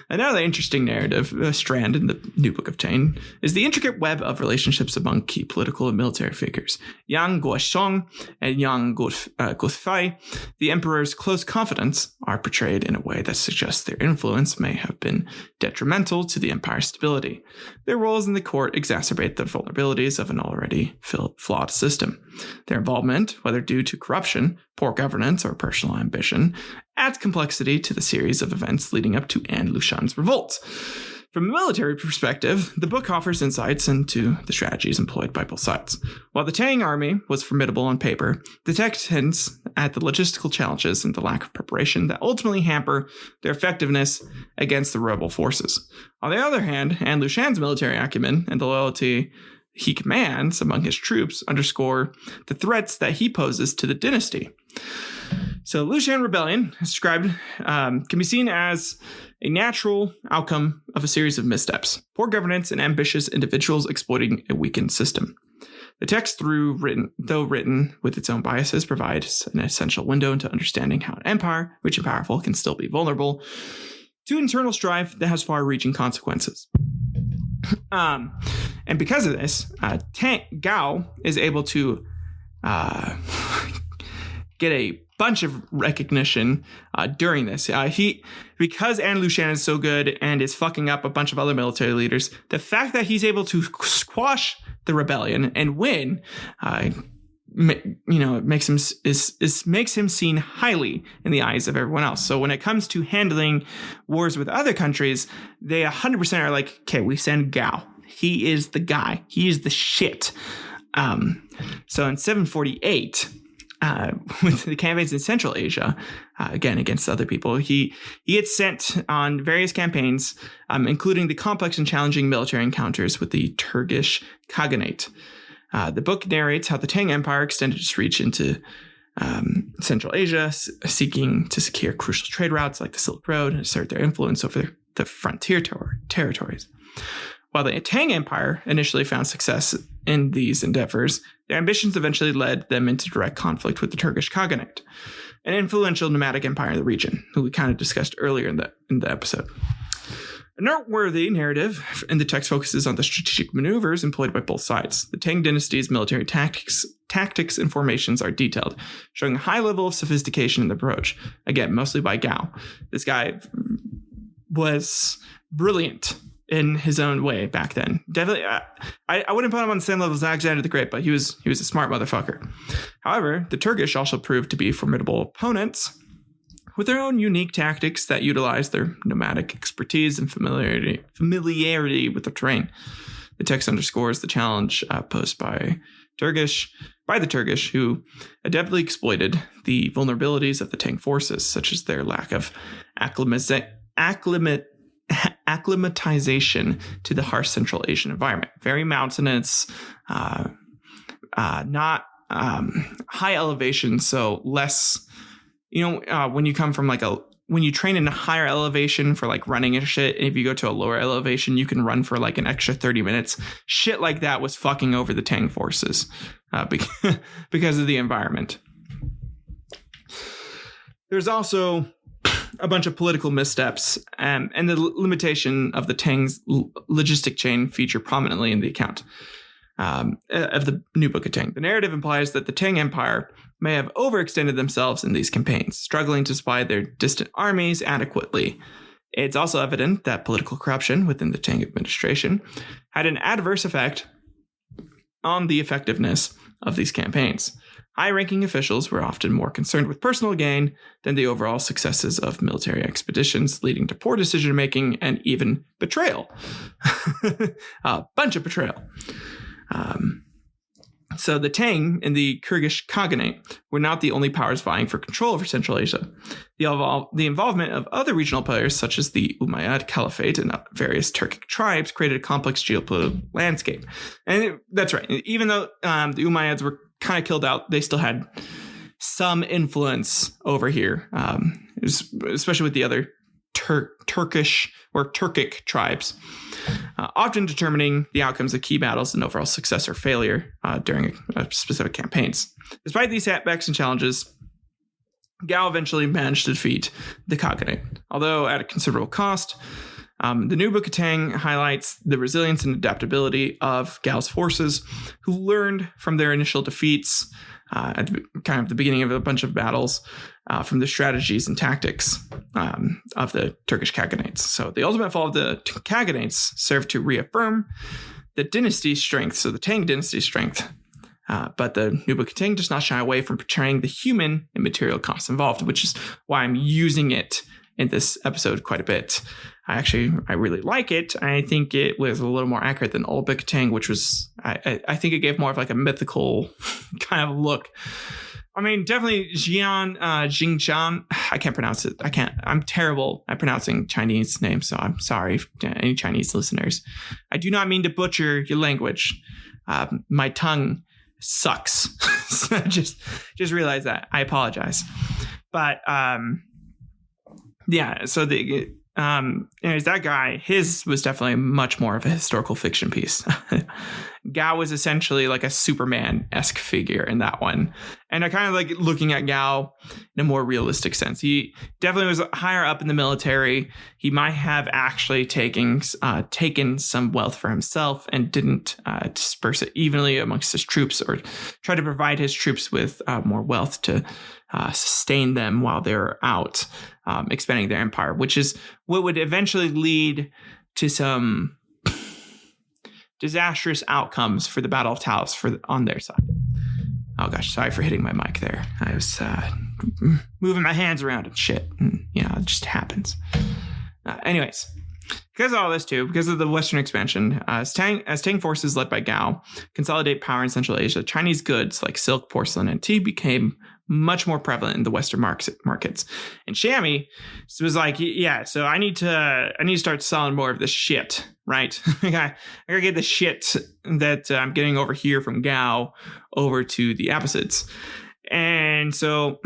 Another interesting narrative strand in the New Book of Tang is the intricate web of relationships among key political and military figures. Yang Guosheng and Yang Guofei, the emperor's close confidants, are portrayed in a way that suggests their influence may have been detrimental to the empire's stability. Their roles in the court exacerbate the vulnerabilities of an already flawed system. Their involvement, whether due to corruption, poor governance, or personal ambition, adds complexity to the series of events leading up to An Lushan's revolt. From a military perspective, the book offers insights into the strategies employed by both sides. While the Tang army was formidable on paper, the text hints at the logistical challenges and the lack of preparation that ultimately hamper their effectiveness against the rebel forces. On the other hand, An Lushan's military acumen and the loyalty he commands among his troops underscore the threats that he poses to the dynasty. So Lushan rebellion, described, can be seen as a natural outcome of a series of missteps, poor governance, and ambitious individuals exploiting a weakened system. The text, though written with its own biases, provides an essential window into understanding how an empire, rich and powerful, can still be vulnerable to internal strife that has far-reaching consequences. And because of this, Gao is able to get a bunch of recognition during this. Because An Lushan is so good and is fucking up a bunch of other military leaders, the fact that he's able to squash the rebellion and win, it makes him seen highly in the eyes of everyone else. So when it comes to handling wars with other countries, they 100% are like, okay, we send Gao. He is the guy. He is the shit. So in 748, with the campaigns in Central Asia, again, against other people, he had sent on various campaigns, including the complex and challenging military encounters with the Turkish Khaganate. The book narrates how the Tang Empire extended its reach into Central Asia, seeking to secure crucial trade routes like the Silk Road and assert their influence over the frontier territories. While the Tang Empire initially found success in these endeavors, their ambitions eventually led them into direct conflict with the Turkish Khaganate, an influential nomadic empire in the region, who we kind of discussed earlier in the episode. A noteworthy narrative in the text focuses on the strategic maneuvers employed by both sides. The Tang Dynasty's military tactics and formations are detailed, showing a high level of sophistication in the approach. Again, mostly by Gao. This guy was brilliant in his own way back then. Definitely, I wouldn't put him on the same level as Alexander the Great, but he was a smart motherfucker. However, the Turkish also proved to be formidable opponents with their own unique tactics that utilize their nomadic expertise and familiarity with the terrain. The text underscores the challenge posed by the Turkish, who adeptly exploited the vulnerabilities of the Tang forces, such as their lack of acclimatization to the harsh Central Asian environment. Very mountainous, not high elevation, so less. When you come from when you train in a higher elevation for like running and shit, and if you go to a lower elevation, you can run for like an extra 30 minutes. Shit like that was fucking over the Tang forces because of the environment. There's also a bunch of political missteps, and the limitation of the Tang's logistic chain feature prominently in the account of the New Book of Tang. The narrative implies that the Tang Empire may have overextended themselves in these campaigns, struggling to supply their distant armies adequately. It's also evident that political corruption within the Tang administration had an adverse effect on the effectiveness of these campaigns. High-ranking officials were often more concerned with personal gain than the overall successes of military expeditions, leading to poor decision-making and even betrayal. A bunch of betrayal. So the Tang and the Kyrgyz Khaganate were not the only powers vying for control over Central Asia. The involvement of other regional players, such as the Umayyad Caliphate and various Turkic tribes, created a complex geopolitical landscape. And that's right. Even though the Umayyads were kind of killed out, they still had some influence over here, especially with the other Turkish or Turkic tribes, often determining the outcomes of key battles and overall success or failure during specific campaigns. Despite these setbacks and challenges, Gao eventually managed to defeat the Khaganate, although at a considerable cost. The new Book of Tang highlights the resilience and adaptability of Gao's forces, who learned from their initial defeats at kind of the beginning of a bunch of battles from the strategies and tactics of the Turkish Khaganates. So the ultimate fall of the Khaganates served to reaffirm the dynasty's strength, so the Tang dynasty's strength. But the new Book of Tang does not shy away from portraying the human and material costs involved, which is why I'm using it in this episode quite a bit. I really like it. I think it was a little more accurate than Old Book of Tang, which was, I think it gave more of like a mythical kind of look. I mean, definitely Xinjiang. I can't pronounce it. I'm terrible at pronouncing Chinese names, so I'm sorry to any Chinese listeners. I do not mean to butcher your language. My tongue sucks. So just realize that. I apologize. But yeah, so anyways, that guy, his was definitely much more of a historical fiction piece. Gao was essentially like a Superman-esque figure in that one. And I kind of like looking at Gao in a more realistic sense. He definitely was higher up in the military. He might have actually taken some wealth for himself and didn't disperse it evenly amongst his troops, or try to provide his troops with more wealth to sustain them while they were out expanding their empire, which is what would eventually lead to some disastrous outcomes for the Battle of Talas on their side. Oh gosh, sorry for hitting my mic there. I was moving my hands around and shit. It just happens. Anyways, because of all this too, because of the Western expansion, as Tang forces led by Gao consolidate power in Central Asia, Chinese goods like silk, porcelain, and tea became much more prevalent in the Western markets. And Xiaomi was like, yeah, so I need to start selling more of this shit, right? I gotta get the shit that I'm getting over here from Gao over to the Abbasids. And so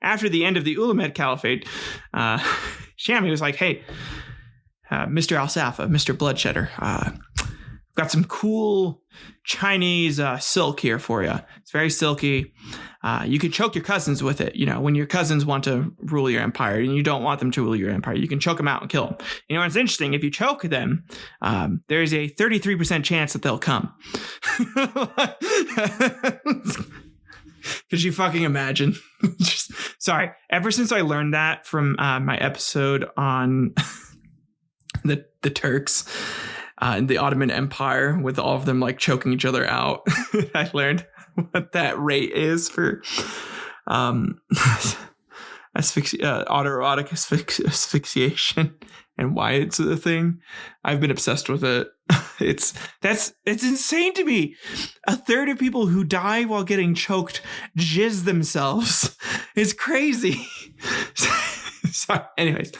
after the end of the Ulamed Caliphate, Xiaomi was like, hey, Mr. Al-Saffah, Mr. Bloodshedder, got some cool Chinese silk here for you. It's very silky. You could choke your cousins with it. When your cousins want to rule your empire and you don't want them to rule your empire, you can choke them out and kill them. It's interesting. If you choke them, there's a 33% chance that they'll come. Could you fucking imagine? Sorry. Ever since I learned that from my episode on the Turks in the Ottoman Empire, with all of them like choking each other out, I learned what that rate is for autoerotic asphyxiation and why it's a thing. I've been obsessed with it. It's insane to me. A third of people who die while getting choked jizz themselves. It's crazy. Sorry. Anyways,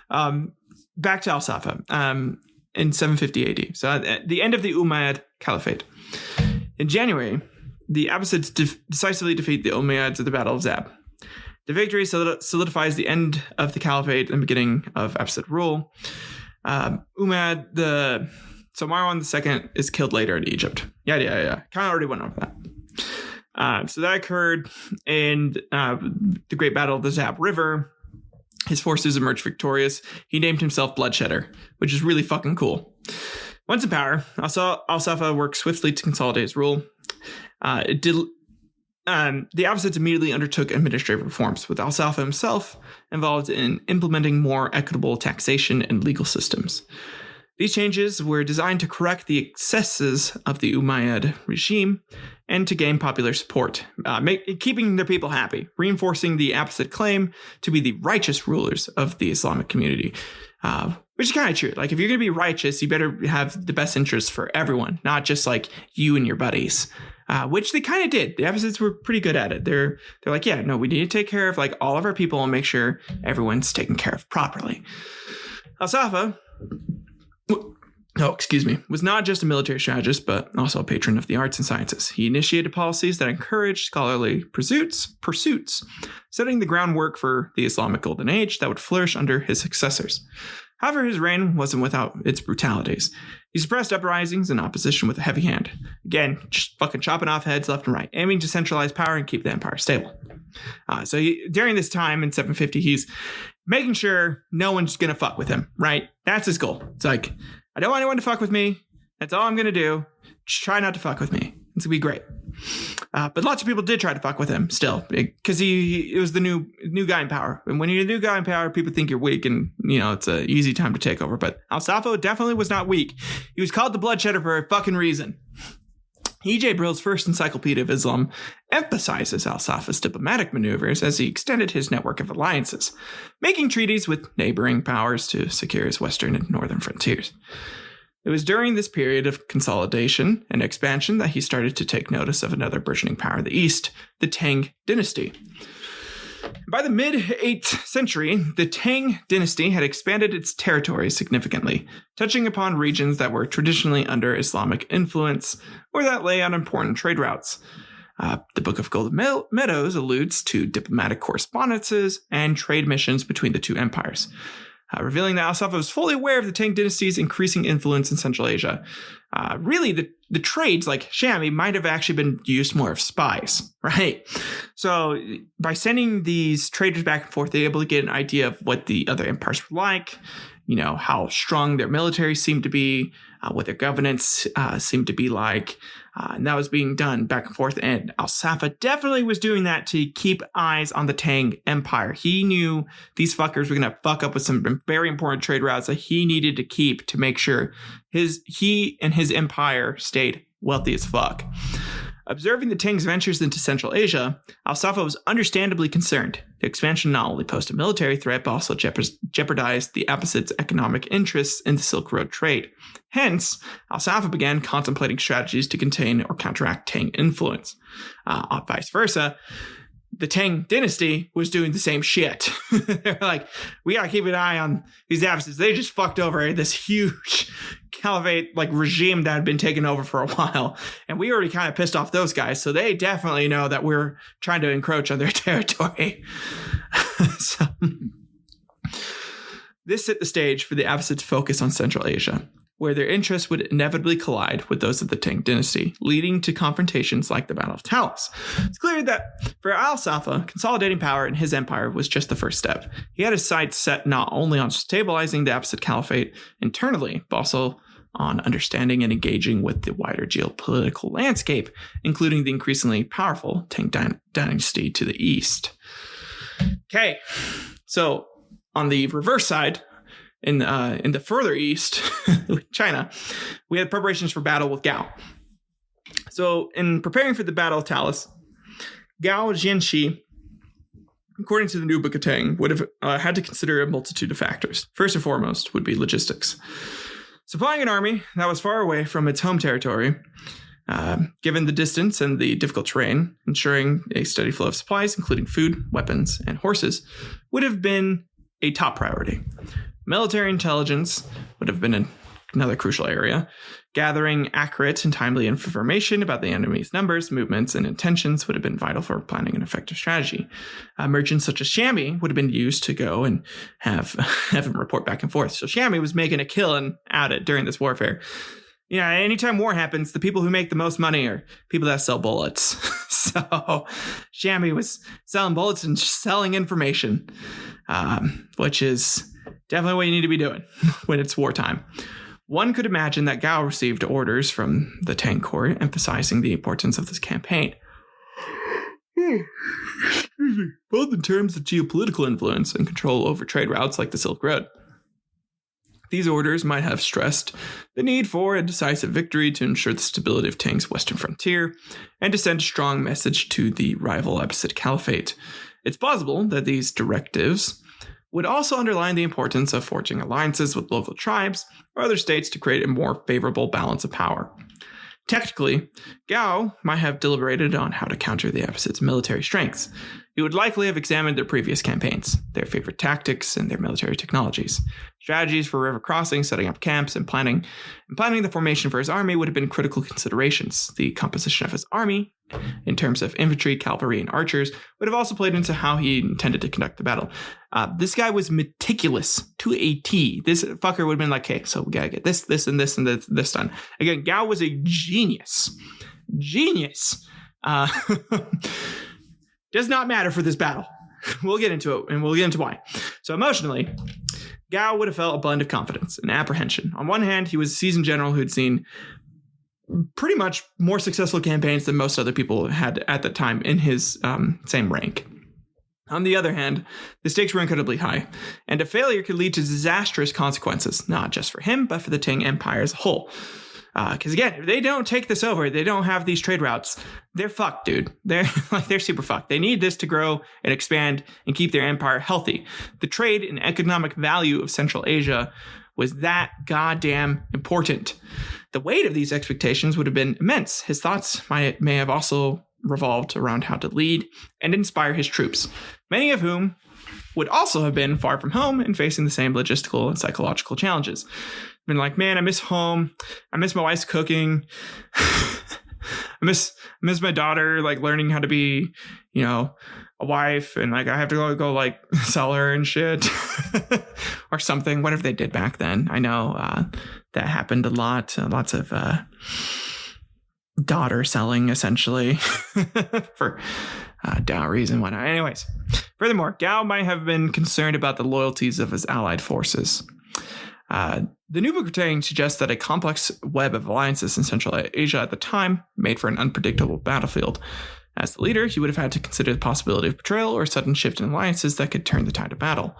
back to Al-Saffah in 750 AD. So at the end of the Umayyad Caliphate. In January, the Abbasids decisively defeat the Umayyads at the Battle of Zab. The victory solidifies the end of the Caliphate and the beginning of Abbasid rule. Marwan II is killed later in Egypt. Yeah. Kind of already went over that. So that occurred in the Great Battle of the Zab River. His forces emerged victorious. He named himself Bloodshedder, which is really fucking cool. Once in power, Al-Saffah worked swiftly to consolidate his rule. The Abbasids immediately undertook administrative reforms, with Al-Saffah himself involved in implementing more equitable taxation and legal systems. These changes were designed to correct the excesses of the Umayyad regime and to gain popular support, keeping their people happy, reinforcing the Abbasid claim to be the righteous rulers of the Islamic community. Which is kind of true. Like, if you're going to be righteous, you better have the best interests for everyone, not just like you and your buddies. Which they kind of did. The Abbasids were pretty good at it. They're like, yeah, no, we need to take care of like all of our people and make sure everyone's taken care of properly. Al-Saffah, was not just a military strategist, but also a patron of the arts and sciences. He initiated policies that encouraged scholarly pursuits, setting the groundwork for the Islamic Golden Age that would flourish under his successors. However, his reign wasn't without its brutalities. He suppressed uprisings and opposition with a heavy hand. Again, just fucking chopping off heads left and right, aiming to centralize power and keep the empire stable. During this time in 750, he's making sure no one's going to fuck with him, right? That's his goal. It's like, I don't want anyone to fuck with me. That's all I'm going to do. Just try not to fuck with me. It's going to be great. But lots of people did try to fuck with him still, because it was the new guy in power. And when you're the new guy in power, people think you're weak, and it's an easy time to take over. But Al-Saffah definitely was not weak. He was called the Bloodshedder for a fucking reason. E.J. Brill's first Encyclopedia of Islam emphasizes Al-Saffah's diplomatic maneuvers as he extended his network of alliances, making treaties with neighboring powers to secure his western and northern frontiers. It was during this period of consolidation and expansion that he started to take notice of another burgeoning power in the east, the Tang Dynasty. By the mid-8th century, the Tang Dynasty had expanded its territory significantly, touching upon regions that were traditionally under Islamic influence or that lay on important trade routes. The Book of Golden Meadows alludes to diplomatic correspondences and trade missions between the two empires, revealing that Al-Saffah was fully aware of the Tang Dynasty's increasing influence in Central Asia. Really, the trades like Shami might have actually been used more of spies, right? So by sending these traders back and forth, they were able to get an idea of what the other empires were like, how strong their military seemed to be, what their governance seemed to be like. And that was being done back and forth. And Al-Saffah definitely was doing that to keep eyes on the Tang Empire. He knew these fuckers were going to fuck up with some very important trade routes that he needed to keep to make sure he and his empire stayed wealthy as fuck. Observing the Tang's ventures into Central Asia, Al-Saffah was understandably concerned. The expansion not only posed a military threat, but also jeopardized the Abbasid's economic interests in the Silk Road trade. Hence, Al-Saffah began contemplating strategies to contain or counteract Tang influence. Vice versa, the Tang Dynasty was doing the same shit. They're like, we gotta keep an eye on these Abbasids. They just fucked over this huge caliphate regime that had been taken over for a while, and we already kind of pissed off those guys, so they definitely know that we're trying to encroach on their territory. So this set the stage for the Abbasids' focus on Central Asia, where their interests would inevitably collide with those of the Tang Dynasty, leading to confrontations like the Battle of Talas. It's clear that for Al-Saffah, consolidating power in his empire was just the first step. He had his sights set not only on stabilizing the Abbasid Caliphate internally, but also on understanding and engaging with the wider geopolitical landscape, including the increasingly powerful Tang Dynasty to the east. Okay, so on the reverse side, in the further east, China, we had preparations for battle with Gao. So in preparing for the Battle of Talas, Gao Xianzhi, according to the new Book of Tang, would have had to consider a multitude of factors. First and foremost would be logistics. Supplying an army that was far away from its home territory, given the distance and the difficult terrain, ensuring a steady flow of supplies, including food, weapons, and horses, would have been a top priority. Military intelligence would have been another crucial area. Gathering accurate and timely information about the enemy's numbers, movements, and intentions would have been vital for planning an effective strategy. Merchants such as Shami would have been used to go and have him report back and forth. So Shami was making a killing at it during this warfare. Anytime war happens, the people who make the most money are people that sell bullets. So Shami was selling bullets and selling information, which is definitely what you need to be doing when it's wartime. One could imagine that Gao received orders from the Tang court emphasizing the importance of this campaign, both in terms of geopolitical influence and control over trade routes like the Silk Road. These orders might have stressed the need for a decisive victory to ensure the stability of Tang's western frontier and to send a strong message to the rival Abbasid Caliphate. It's plausible that these directives would also underline the importance of forging alliances with local tribes or other states to create a more favorable balance of power. Technically, Gao might have deliberated on how to counter the Abbasid's military strengths. He would likely have examined their previous campaigns, their favorite tactics, and their military technologies. Strategies for river crossing, setting up camps, and planning the formation for his army would have been critical considerations. The composition of his army, in terms of infantry, cavalry, and archers, would have also played into how he intended to conduct the battle. This guy was meticulous to a T. This fucker would have been like, okay, so we gotta get this, and this done. Again, Gao was a genius. Does not matter for this battle. We'll get into it, and we'll get into why. So emotionally, Gao would have felt a blend of confidence and apprehension. On one hand, he was a seasoned general who'd seen pretty much more successful campaigns than most other people had at the time in his same rank. On the other hand, the stakes were incredibly high, and a failure could lead to disastrous consequences, not just for him, but for the Tang Empire as a whole. Because again, if they don't take this over, they don't have these trade routes, they're fucked, dude. They're super fucked. They need this to grow and expand and keep their empire healthy. The trade and economic value of Central Asia was that goddamn important. The weight of these expectations would have been immense. His thoughts may have also revolved around how to lead and inspire his troops, many of whom would also have been far from home and facing the same logistical and psychological challenges. Been like, man, I miss home. I miss my wife's cooking. I miss my daughter, like learning how to be, a wife, and like I have to go like sell her and shit or something. Whatever they did back then. I know that happened a lot. Lots of daughter selling, essentially, for dowries and whatnot. Anyways, furthermore, Gao might have been concerned about the loyalties of his allied forces. The New Book of Tang suggests that a complex web of alliances in Central Asia at the time made for an unpredictable battlefield. As the leader, he would have had to consider the possibility of betrayal or sudden shift in alliances that could turn the tide of battle.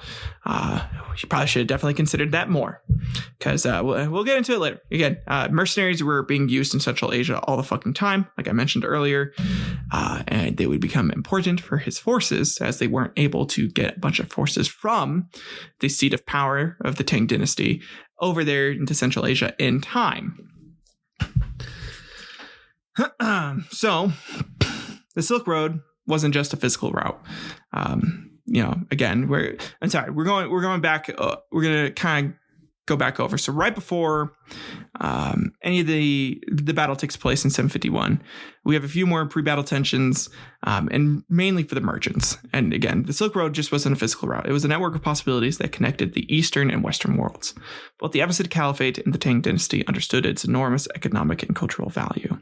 He probably should have definitely considered that more, because we'll get into it later. Again, mercenaries were being used in Central Asia all the fucking time, like I mentioned earlier, and they would become important for his forces as they weren't able to get a bunch of forces from the seat of power of the Tang Dynasty over there into Central Asia in time. So the Silk Road wasn't just a physical route. Again, we're going back. We're going to kind of go back over. So right before any of the battle takes place in 751, we have a few more pre-battle tensions, and mainly for the merchants. And again, the Silk Road just wasn't a physical route. It was a network of possibilities that connected the Eastern and Western worlds. Both the Abbasid Caliphate and the Tang Dynasty understood its enormous economic and cultural value.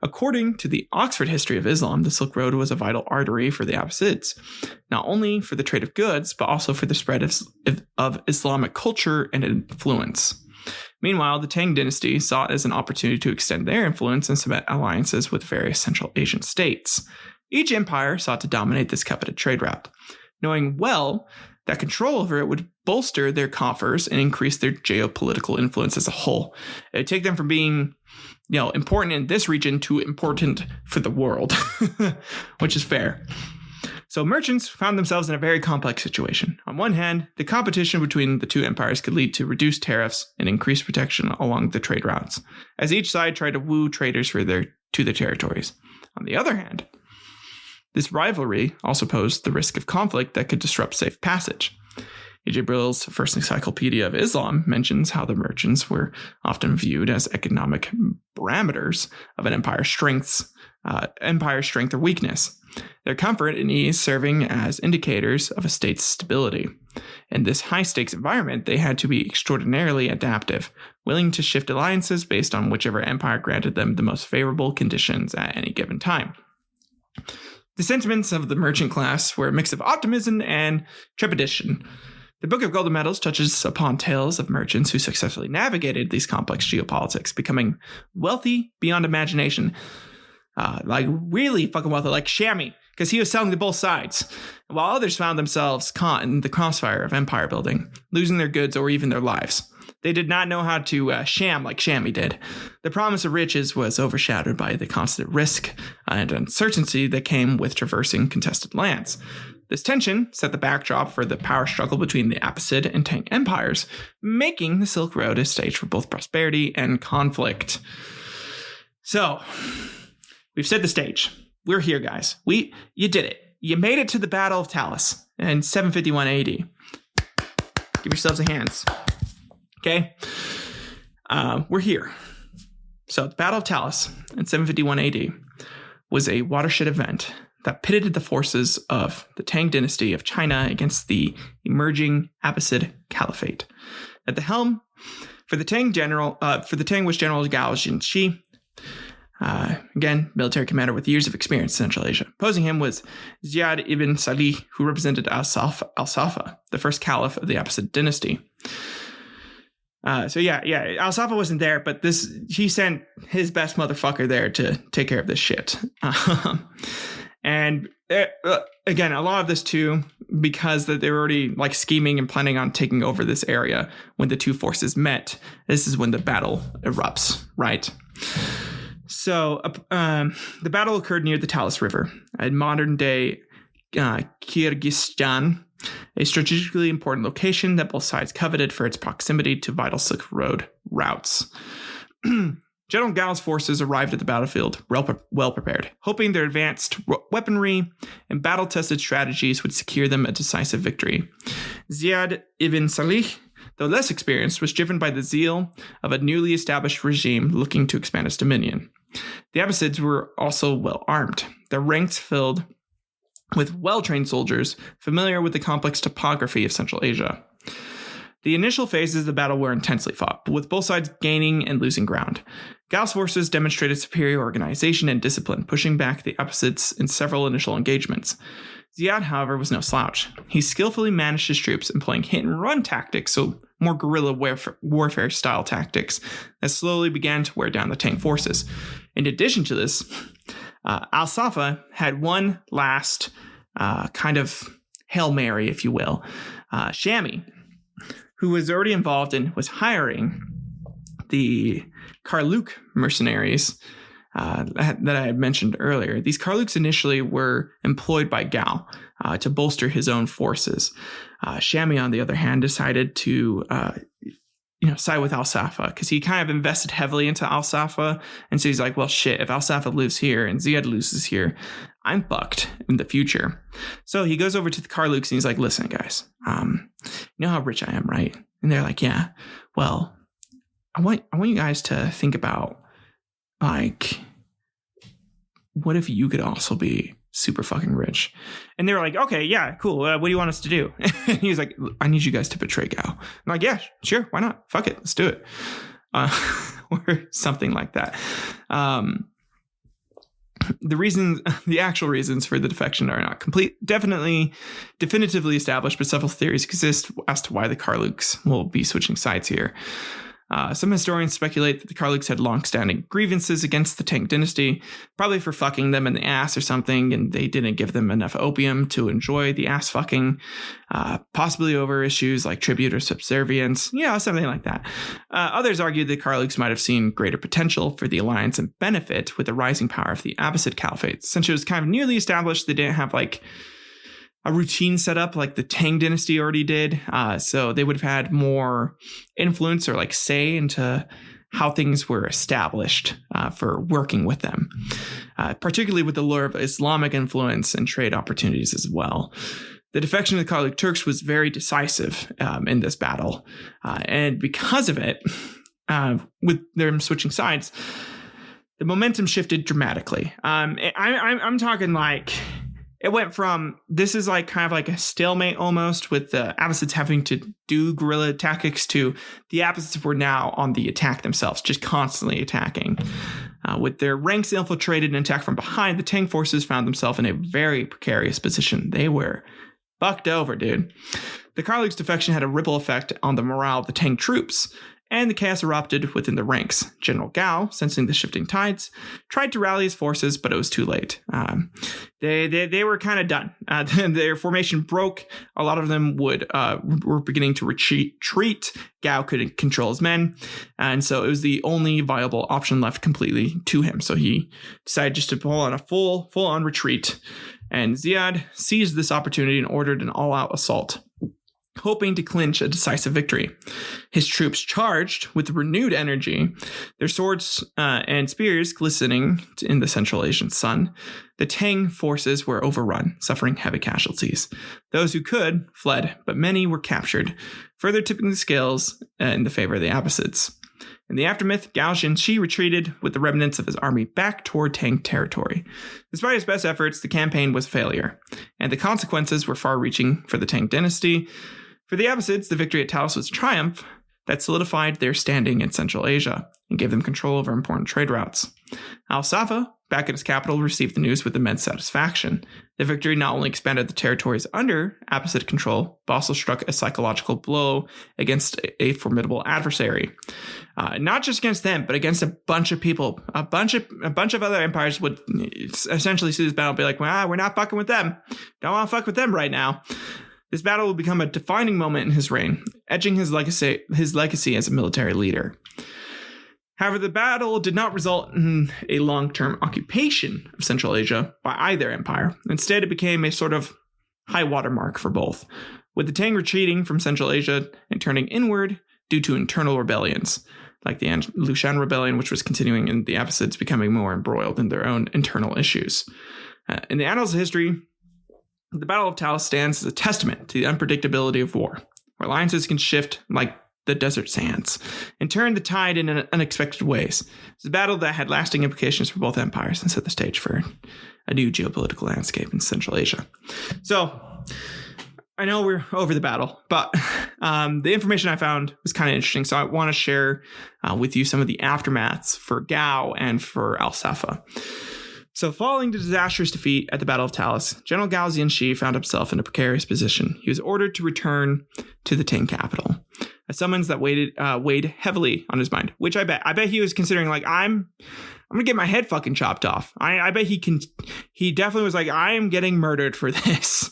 According to the Oxford History of Islam, the Silk Road was a vital artery for the Abbasids, not only for the trade of goods, but also for the spread of Islamic culture and influence. Meanwhile, the Tang Dynasty saw it as an opportunity to extend their influence and cement alliances with various Central Asian states. Each empire sought to dominate this coveted trade route, knowing well that control over it would bolster their coffers and increase their geopolitical influence as a whole. It would take them from being important in this region to important for the world, which is fair. So merchants found themselves in a very complex situation. On one hand, the competition between the two empires could lead to reduced tariffs and increased protection along the trade routes, as each side tried to woo traders to their territories. On the other hand, this rivalry also posed the risk of conflict that could disrupt safe passage. Jibril's First Encyclopedia of Islam mentions how the merchants were often viewed as economic parameters of an empire's strength or weakness, their comfort and ease serving as indicators of a state's stability. In this high-stakes environment, they had to be extraordinarily adaptive, willing to shift alliances based on whichever empire granted them the most favorable conditions at any given time. The sentiments of the merchant class were a mix of optimism and trepidation. The Book of Golden Medals touches upon tales of merchants who successfully navigated these complex geopolitics, becoming wealthy beyond imagination. Really fucking wealthy, like Shammy, because he was selling to both sides, while others found themselves caught in the crossfire of empire building, losing their goods or even their lives. They did not know how to sham like Shammy did. The promise of riches was overshadowed by the constant risk and uncertainty that came with traversing contested lands. This tension set the backdrop for the power struggle between the Abbasid and Tang empires, making the Silk Road a stage for both prosperity and conflict. So, we've set the stage. We're here, guys. You did it. You made it to the Battle of Talas in 751 AD. Give yourselves a hand. Okay? We're here. So, the Battle of Talas in 751 AD was a watershed event that pitted the forces of the Tang Dynasty of China against the emerging Abbasid Caliphate. At the helm for the Tang was General Gao Xianzhi. Again, military commander with years of experience in Central Asia. Opposing him was Ziyad ibn Salih, who represented Al-Saffah, the first caliph of the Abbasid dynasty. Al-Saffah wasn't there, but he sent his best motherfucker there to take care of this shit. And again, a lot of this too, because they were already like scheming and planning on taking over this area when the two forces met. This is when the battle erupts, right? So the battle occurred near the Talas River, in modern-day Kyrgyzstan, a strategically important location that both sides coveted for its proximity to vital Silk Road routes. General Gao's forces arrived at the battlefield well prepared, hoping their advanced weaponry and battle-tested strategies would secure them a decisive victory. Ziyad ibn Salih, though less experienced, was driven by the zeal of a newly established regime looking to expand its dominion. The Abbasids were also well armed, their ranks filled with well-trained soldiers familiar with the complex topography of Central Asia. The initial phases of the battle were intensely fought, with both sides gaining and losing ground. Gao's forces demonstrated superior organization and discipline, pushing back the Abbasids in several initial engagements. Ziyad, however, was no slouch. He skillfully managed his troops, employing hit-and-run tactics, so more guerrilla warfare-style tactics, that slowly began to wear down the Tang forces. In addition to this, Al-Saffah had one last kind of Hail Mary, if you will. Shammy, who was already involved and was hiring the Karluk mercenaries that I had mentioned earlier. These Karluks initially were employed by Gao to bolster his own forces. Shammy, on the other hand, decided to side with Al-Saffah because he kind of invested heavily into Al-Saffah. And so he's like, well, shit, if Al-Saffah lives here and Ziyad loses here, I'm fucked in the future. So he goes over to the Karluks and he's like, listen, guys, you know how rich I am, right? And they're like, yeah, well, I want you guys to think about, like, what if you could also be super fucking rich? And they were like, okay, yeah, cool. What do you want us to do? And he was like, I need you guys to betray Gao. I'm like, yeah, sure. Why not? Fuck it. Let's do it. Or something like that. The actual reasons for the defection are not definitively established, but several theories exist as to why the Karluks will be switching sides here. Some historians speculate that the Karluks had long-standing grievances against the Tang Dynasty, probably for fucking them in the ass or something, and they didn't give them enough opium to enjoy the ass fucking, possibly over issues like tribute or subservience, something like that. Others argue the Karluks might have seen greater potential for the alliance and benefit with the rising power of the Abbasid Caliphate. Since it was kind of newly established, they didn't have like a routine set up like the Tang Dynasty already did. So they would have had more influence or like say into how things were established for working with them, particularly with the lure of Islamic influence and trade opportunities as well. The defection of the Karluk Turks was very decisive in this battle. And because of it, with them switching sides, the momentum shifted dramatically. I'm talking like, it went from, this is like kind of like a stalemate almost with the Abbasids having to do guerrilla tactics to the Abbasids were now on the attack themselves, just constantly attacking. With their ranks infiltrated and attacked from behind, the Tang forces found themselves in a very precarious position. They were fucked over, dude. The Karluk's defection had a ripple effect on the morale of the Tang troops, and the chaos erupted within the ranks. General Gao, sensing the shifting tides, tried to rally his forces, but it was too late. they were kind of done. Their formation broke. A lot of them were beginning to retreat. Gao couldn't control his men, and so it was the only viable option left completely to him. So he decided just to pull on a full-on retreat. And Ziad seized this opportunity and ordered an all-out assault, hoping to clinch a decisive victory. His troops charged with renewed energy, their swords and spears glistening in the Central Asian sun. The Tang forces were overrun, suffering heavy casualties. Those who could fled, but many were captured, further tipping the scales in the favor of the Abbasids. In the aftermath, Gao Xianzhi retreated with the remnants of his army back toward Tang territory. Despite his best efforts, the campaign was a failure, and the consequences were far-reaching for the Tang Dynasty. For the Abbasids, the victory at Talas was a triumph that solidified their standing in Central Asia and gave them control over important trade routes. Al-Saffah, back at his capital, received the news with immense satisfaction. The victory not only expanded the territories under Abbasid control, but also struck a psychological blow against a formidable adversary. Not just against them, but against a bunch of people. A bunch of other empires would essentially see this battle and be like, well, we're not fucking with them. Don't want to fuck with them right now. This battle will become a defining moment in his reign, etching his legacy as a military leader. However, the battle did not result in a long-term occupation of Central Asia by either empire. Instead, it became a sort of high watermark for both, with the Tang retreating from Central Asia and turning inward due to internal rebellions, like the Lushan Rebellion, which was continuing, and the Abbasids becoming more embroiled in their own internal issues. In the annals of history, the Battle of Talas stands as a testament to the unpredictability of war, where alliances can shift like the desert sands and turn the tide in unexpected ways. It's a battle that had lasting implications for both empires and set the stage for a new geopolitical landscape in Central Asia. So, I know we're over the battle, but the information I found was kind of interesting, so I want to share with you some of the aftermaths for Gao and for Al-Saffah. So, following the disastrous defeat at the Battle of Talas, General Gao Xianzhi found himself in a precarious position. He was ordered to return to the Tang capital, a summons that weighed heavily on his mind. Which I bet he was considering, like, I'm gonna get my head fucking chopped off. I bet he definitely was like, I am getting murdered for this,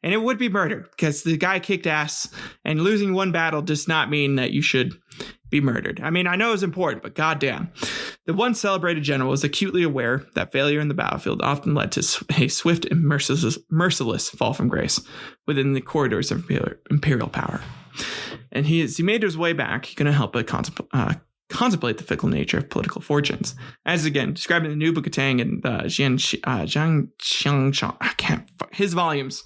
and it would be murder because the guy kicked ass, and losing one battle does not mean that you should be murdered. I mean, I know it's important, but goddamn. The once celebrated general was acutely aware that failure in the battlefield often led to a swift and merciless fall from grace within the corridors of imperial power. And as he made his way back, he couldn't help but contemplate the fickle nature of political fortunes. As again, described in the new Book of Tang and his volumes.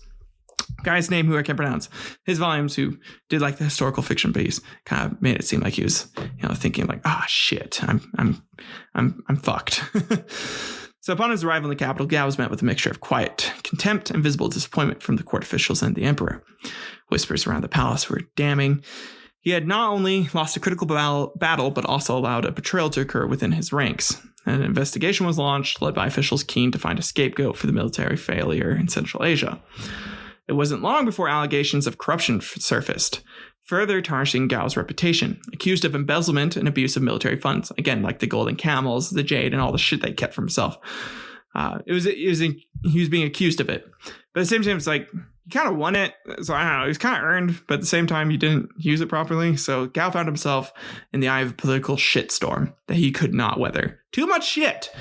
Guy's name who I can't pronounce. His volumes, who did like the historical fiction piece, kind of made it seem like he was, thinking like, shit, I'm fucked. So upon his arrival in the capital, Gao was met with a mixture of quiet contempt and visible disappointment from the court officials and the emperor. Whispers around the palace were damning. He had not only lost a critical battle, but also allowed a betrayal to occur within his ranks. An investigation was launched, led by officials keen to find a scapegoat for the military failure in Central Asia. It wasn't long before allegations of corruption surfaced, further tarnishing Gao's reputation, accused of embezzlement and abuse of military funds. Again, like the golden camels, the jade, and all the shit they kept for himself. He was being accused of it. But at the same time, it's like, he kind of won it. So I don't know, it was kind of earned, but at the same time, he didn't use it properly. So Gao found himself in the eye of a political shitstorm that he could not weather. Too much shit.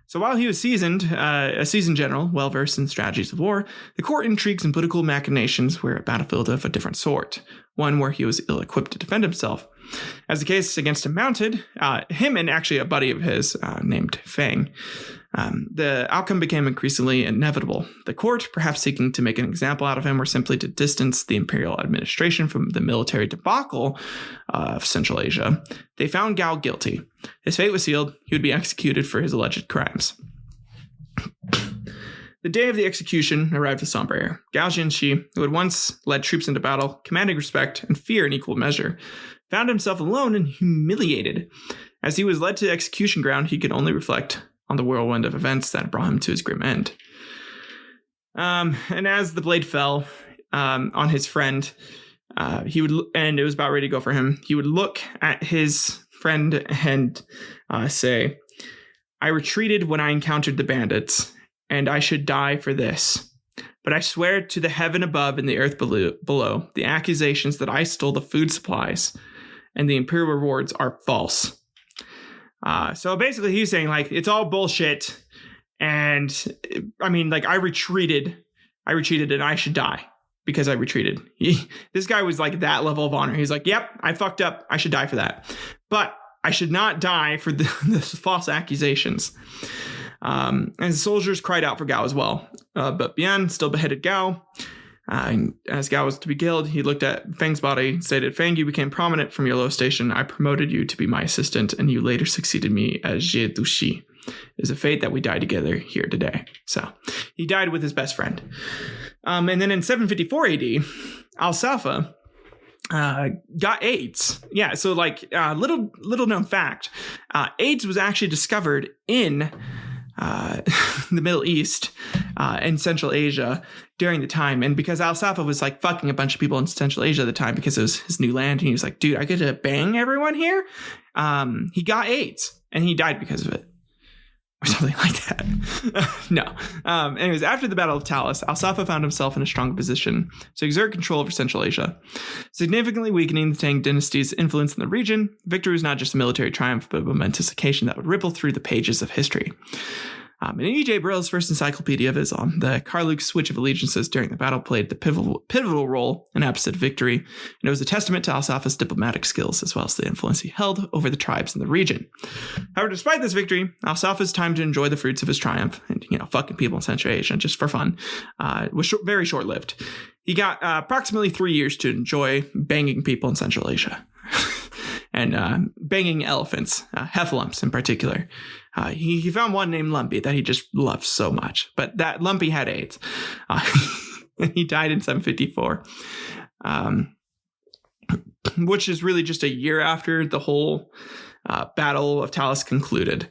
So while he was a seasoned general, well-versed in strategies of war, the court intrigues and political machinations were a battlefield of a different sort, one where he was ill-equipped to defend himself. As the case against him mounted, him and actually a buddy of his named Fang, the outcome became increasingly inevitable. The court, perhaps seeking to make an example out of him or simply to distance the imperial administration from the military debacle of Central Asia, they found Gao guilty. His fate was sealed. He would be executed for his alleged crimes. The day of the execution arrived with somber air. Gao Xianzhi, who had once led troops into battle, commanding respect and fear in equal measure, found himself alone and humiliated. As he was led to the execution ground, he could only reflect on the whirlwind of events that brought him to his grim end. And as the blade fell on his friend, and it was about ready to go for him, he would look at his friend and say, "I retreated when I encountered the bandits, and I should die for this. But I swear to the heaven above and the earth below, the accusations that I stole the food supplies and the imperial rewards are false. So basically he's saying, like, it's all bullshit. And I mean, like, I retreated and I should die because I retreated. This guy was like that level of honor. He's like, yep, I fucked up. I should die for that. But I should not die for the false accusations. And the soldiers cried out for Gao as well. But Bian still beheaded Gao. And as Gao was to be killed, he looked at Feng's body and stated, Feng, you became prominent from your low station. I promoted you to be my assistant, and you later succeeded me as Jie Dushi. It is a fate that we die together here today. So he died with his best friend. And then in 754 AD, Al-Saffah got AIDS. Yeah, so like little known fact, AIDS was actually discovered in the Middle East and Central Asia during the time. And because Al-Saffah was like fucking a bunch of people in Central Asia at the time because it was his new land, and he was like, dude, I get to bang everyone here. He got AIDS and he died because of it. Or something like that. No. Anyways, after the Battle of Talas, Al-Saffah found himself in a stronger position to exert control over Central Asia, significantly weakening the Tang Dynasty's influence in the region. Victory was not just a military triumph, but a momentous occasion that would ripple through the pages of history. In E.J. Brill's first Encyclopedia of Islam, the Karluk switch of allegiances during the battle played the pivotal role in Abbasid victory, and it was a testament to Al-Saffah's diplomatic skills as well as the influence he held over the tribes in the region. However, despite this victory, Al-Saffah's time to enjoy the fruits of his triumph and, fucking people in Central Asia just for fun was very short-lived. He got approximately 3 years to enjoy banging people in Central Asia. And banging elephants, heffalumps in particular. He found one named Lumpy that he just loved so much. But that Lumpy had AIDS. And he died in 754. Which is really just a year after the whole Battle of Talas concluded.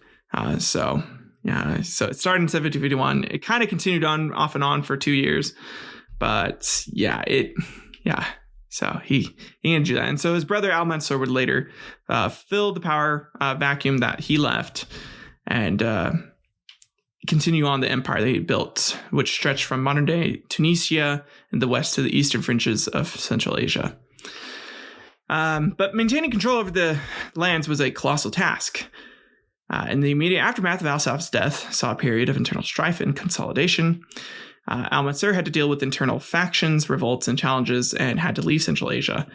So it started in 751. It kind of continued on off and on for 2 years. But So he didn't do that. And so his brother Al-Mansur would later fill the power vacuum that he left and continue on the empire that he built, which stretched from modern-day Tunisia in the west to the eastern fringes of Central Asia. But maintaining control over the lands was a colossal task. In the immediate aftermath of Al-Saffah's death, saw a period of internal strife and consolidation. Al-Mansur had to deal with internal factions, revolts, and challenges, and had to leave Central Asia.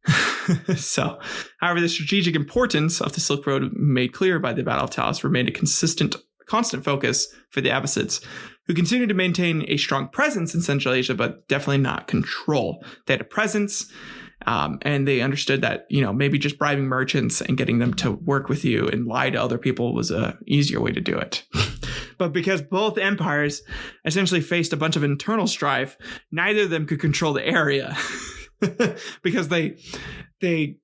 However, the strategic importance of the Silk Road made clear by the Battle of Talas remained a constant focus for the Abbasids, who continued to maintain a strong presence in Central Asia, but definitely not control. They had a presence, and they understood that, maybe just bribing merchants and getting them to work with you and lie to other people was a easier way to do it. But because both empires essentially faced a bunch of internal strife, neither of them could control the area because they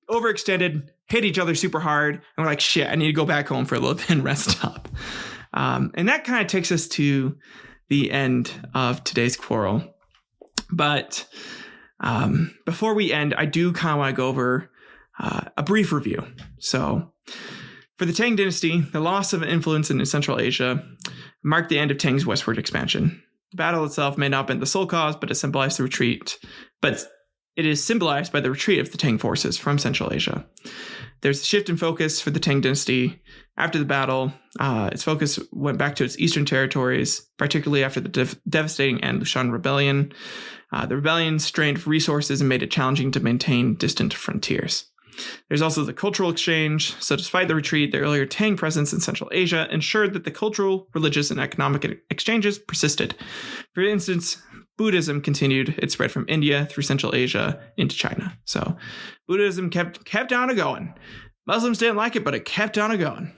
overextended, hit each other super hard, and were like, shit, I need to go back home for a little bit and rest up. And that kind of takes us to the end of today's quarrel. But before we end, I do kind of want to go over a brief review. So for the Tang Dynasty, the loss of influence in Central Asia marked the end of Tang's westward expansion. The battle itself may not have been the sole cause, but it symbolized the retreat. But it is symbolized by the retreat of the Tang forces from Central Asia. There's a shift in focus for the Tang Dynasty. After the battle, its focus went back to its eastern territories, particularly after the devastating Lushan rebellion. The rebellion strained resources and made it challenging to maintain distant frontiers. There's also the cultural exchange. So despite the retreat, the earlier Tang presence in Central Asia ensured that the cultural, religious, and economic exchanges persisted. For instance, Buddhism continued its spread from India through Central Asia into China. So Buddhism kept on going. Muslims didn't like it, but it kept on going.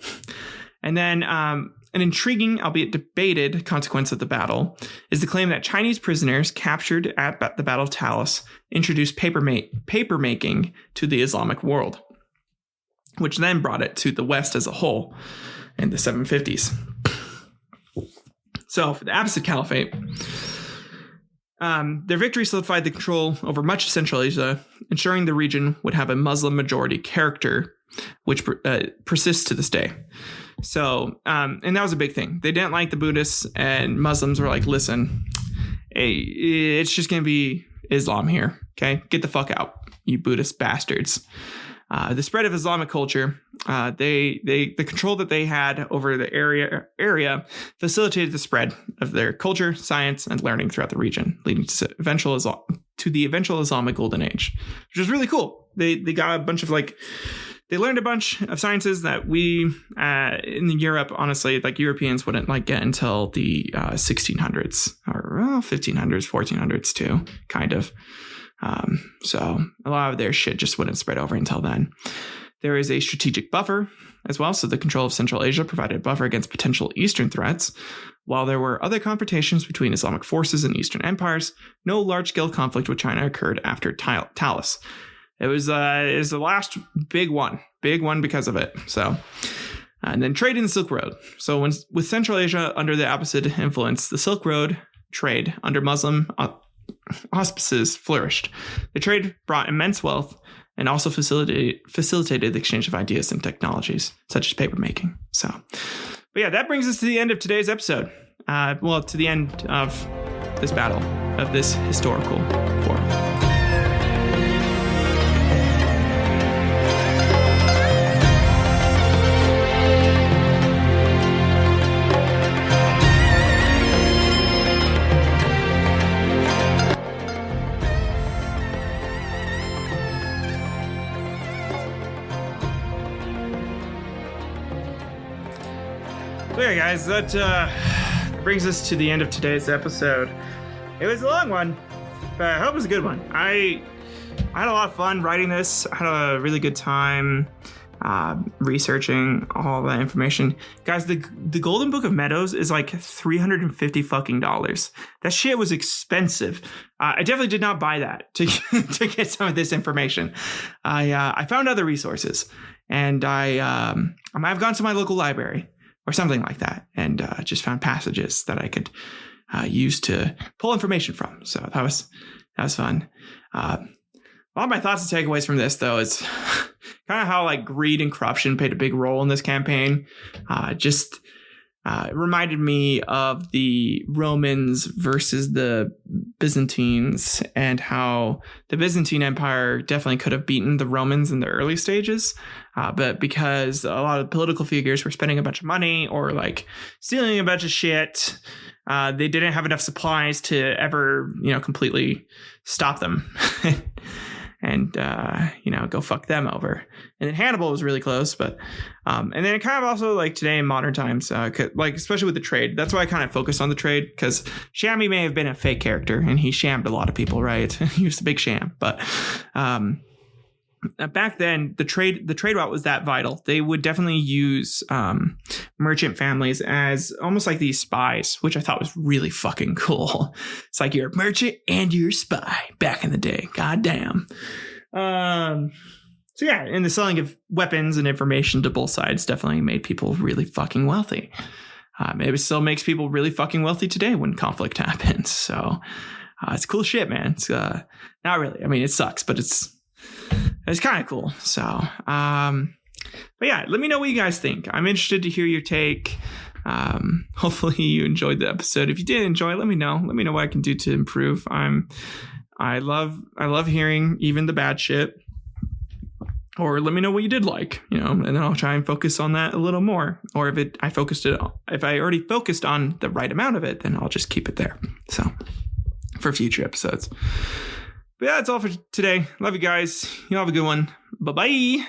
And then an intriguing, albeit debated, consequence of the battle is the claim that Chinese prisoners captured at the Battle of Talas introduced paper making to the Islamic world, which then brought it to the West as a whole in the 750s. So for the Abbasid Caliphate, their victory solidified the control over much of Central Asia, ensuring the region would have a Muslim majority character. which persists to this day. So, and that was a big thing. They didn't like the Buddhists, and Muslims were like, listen, hey, it's just going to be Islam here. Okay, get the fuck out, you Buddhist bastards. The spread of Islamic culture, the control that they had over the area facilitated the spread of their culture, science, and learning throughout the region, leading to the eventual Islamic Golden Age, which is really cool. They got a bunch of they learned a bunch of sciences that we in Europe, honestly, Europeans wouldn't get until the 1600s or 1500s, 1400s too, kind of. So a lot of their shit just wouldn't spread over until then. There is a strategic buffer as well. So the control of Central Asia provided a buffer against potential Eastern threats. While there were other confrontations between Islamic forces and Eastern empires, no large-scale conflict with China occurred after Talas. It was the last big one because of it. So, and then trade in the Silk Road. So with Central Asia under the Abbasid influence, the Silk Road trade under Muslim auspices flourished. The trade brought immense wealth and also facilitated the exchange of ideas and technologies, such as papermaking. So, but yeah, that brings us to the end of today's episode. To the end of this battle, of this historical quarrel. So yeah, guys, that brings us to the end of today's episode. It was a long one, but I hope it was a good one. I had a lot of fun writing this. I had a really good time researching all that information. Guys, the Golden Book of Meadows is like $350 fucking dollars. That shit was expensive. I definitely did not buy that to get some of this information. I found other resources, and I might have gone to my local library or something like that, and just found passages that I could use to pull information from. So that was fun. A lot of my thoughts and takeaways from this, though, is kind of how greed and corruption played a big role in this campaign. It reminded me of the Romans versus the Byzantines, and how the Byzantine Empire definitely could have beaten the Romans in the early stages. But because a lot of political figures were spending a bunch of money or stealing a bunch of shit, they didn't have enough supplies to ever, completely stop them and, go fuck them over. And then Hannibal was really close, but, and then it kind of also today in modern times, especially with the trade, that's why I kind of focused on the trade, because Shammy may have been a fake character and he shammed a lot of people, right? He was a big sham, but, back then, the trade route was that vital. They would definitely use merchant families as almost like these spies, which I thought was really fucking cool. It's like you're a merchant and you're a spy back in the day. God damn. So yeah, and the selling of weapons and information to both sides definitely made people really fucking wealthy. Maybe it still makes people really fucking wealthy today when conflict happens. So it's cool shit, man. It's not really. I mean, it sucks, but it's kind of cool. So, but yeah, let me know what you guys think. I'm interested to hear your take. Hopefully you enjoyed the episode. If you did enjoy it, let me know. Let me know what I can do to improve. I love hearing even the bad shit. Or let me know what you did like, and then I'll try and focus on that a little more. Or if I already focused on the right amount of it, then I'll just keep it there. So for future episodes. But yeah, that's all for today. Love you guys. You have a good one. Bye-bye.